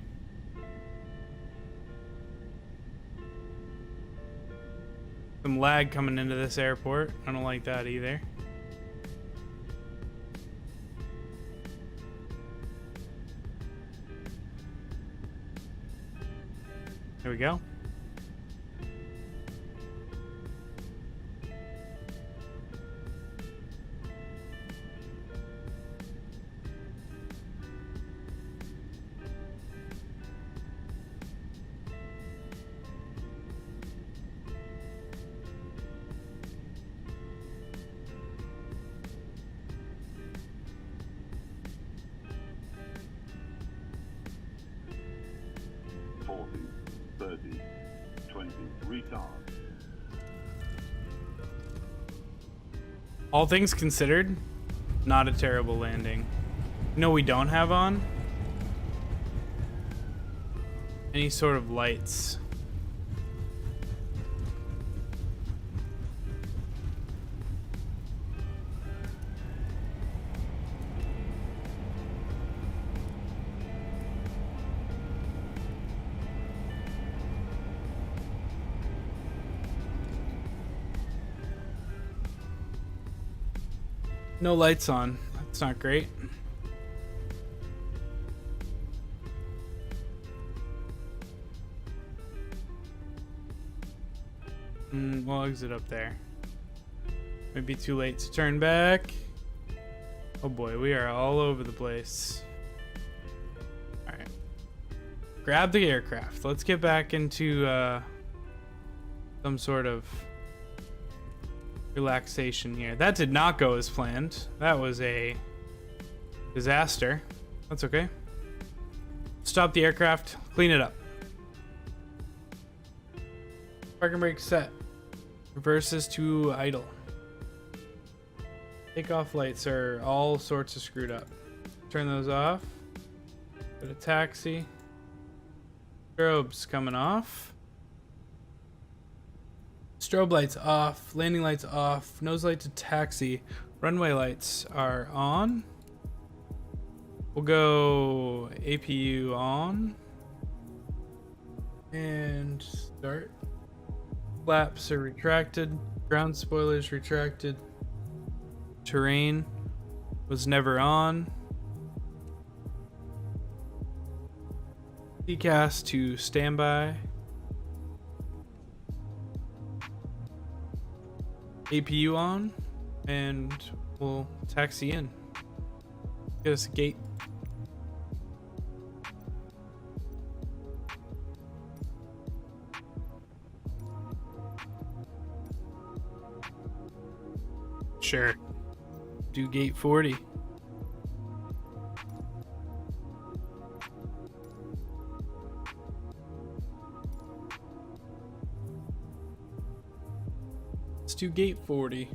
Some lag coming into this airport. I don't like that either. There we go. All things considered, not a terrible landing. No, we don't have on any sort of lights. No lights on. That's not great. We'll exit up there. Might be too late to turn back. Oh boy, we are all over the place. Alright. Grab the aircraft. Let's get back into some sort of relaxation here. That did not go as planned. That was a disaster. That's okay. Stop the aircraft. Clean it up. Parking brake set. Reverses to idle. Takeoff lights are all sorts of screwed up. Turn those off. Put a taxi. Strobes coming off. Strobe lights off, landing lights off, nose light to taxi, runway lights are on. We'll go APU on and start. Flaps are retracted, ground spoilers retracted. Terrain was never on. CCAS to standby. APU on, and we'll taxi in. Get us a gate. Sure. Do gate 40. Let's do gate 40.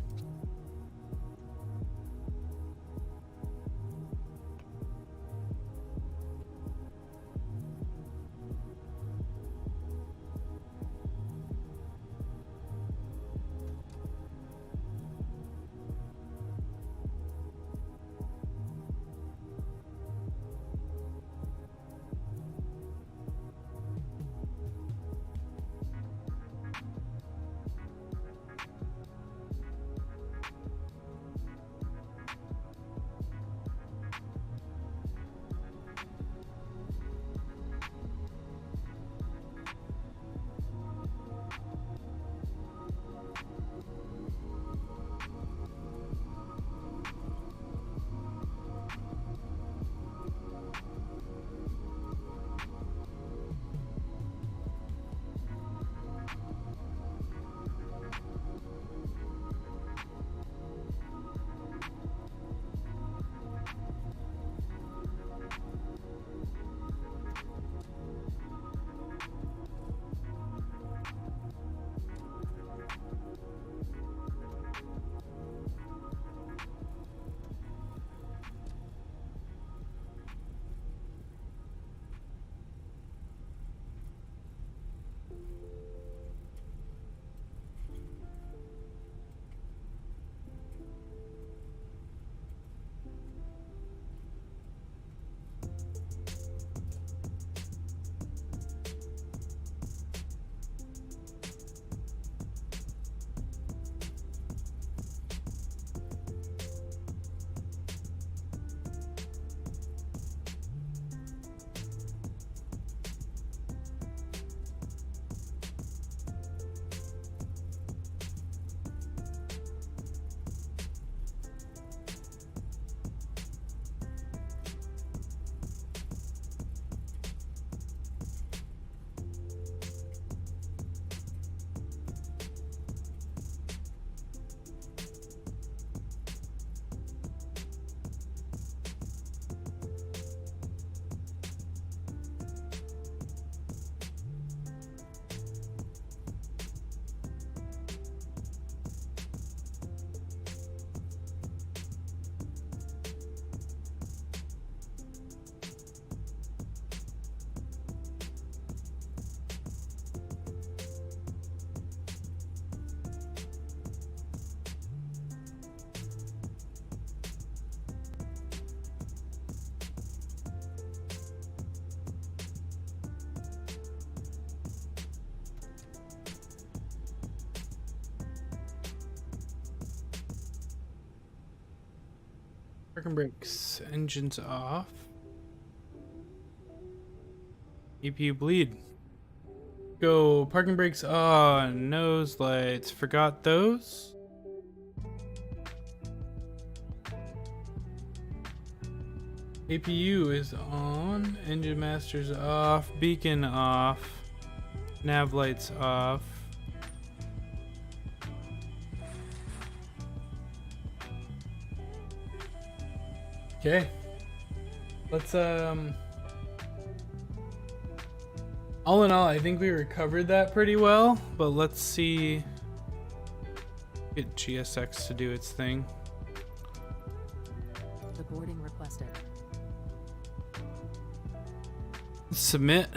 Parking brakes, engines off. EPU bleed. Go, parking brakes on, nose lights, forgot those. APU is on, engine master's off, beacon off, nav lights off. Okay. Let's all in all, I think we recovered that pretty well, but let's see, get GSX to do its thing. The boarding requested. Submit.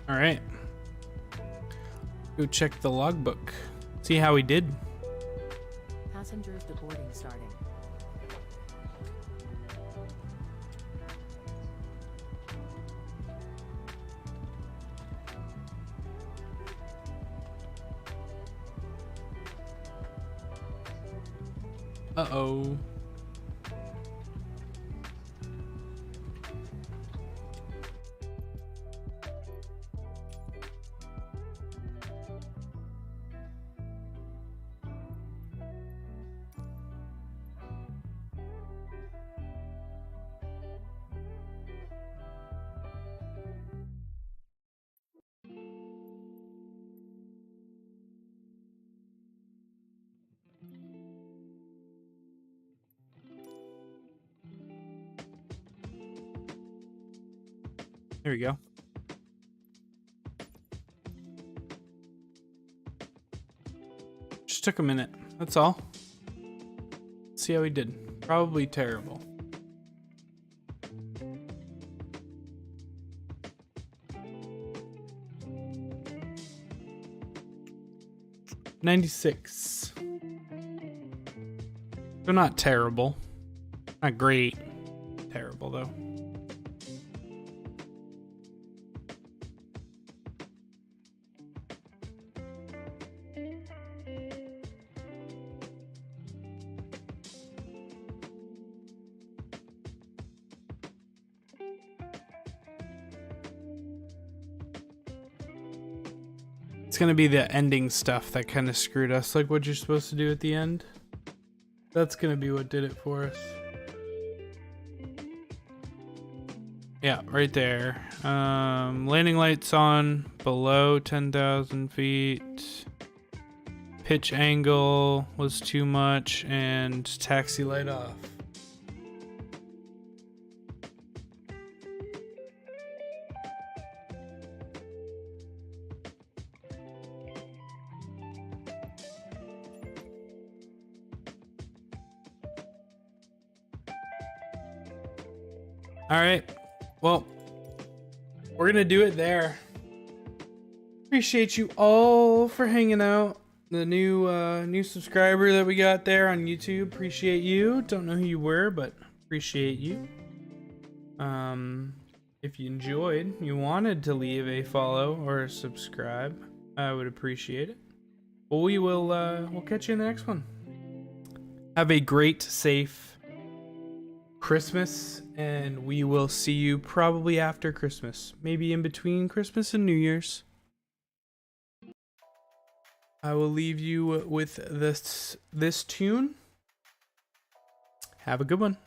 All right. Go check the logbook. See how we did. Passengers deboarding starting. Uh-oh. There we go. Just took a minute. That's all. Let's see how we did. Probably terrible. $96. So not terrible. Not great. Terrible though. It's gonna be the ending stuff that kind of screwed us, like what you're supposed to do at the end. That's gonna be what did it for us. Yeah, right there. Landing lights on below 10,000 feet. Pitch angle was too much, and taxi light off. All right, well, we're gonna do it there. Appreciate you all for hanging out. The new subscriber that we got there on YouTube, appreciate you. Don't know who you were, but appreciate you. If you enjoyed, you wanted to leave a follow or a subscribe, I would appreciate it. Well, we'll catch you in the next one. Have a great, safe Christmas, and we will see you probably after Christmas, maybe in between Christmas and New Year's. I will leave you with this tune. Have a good one.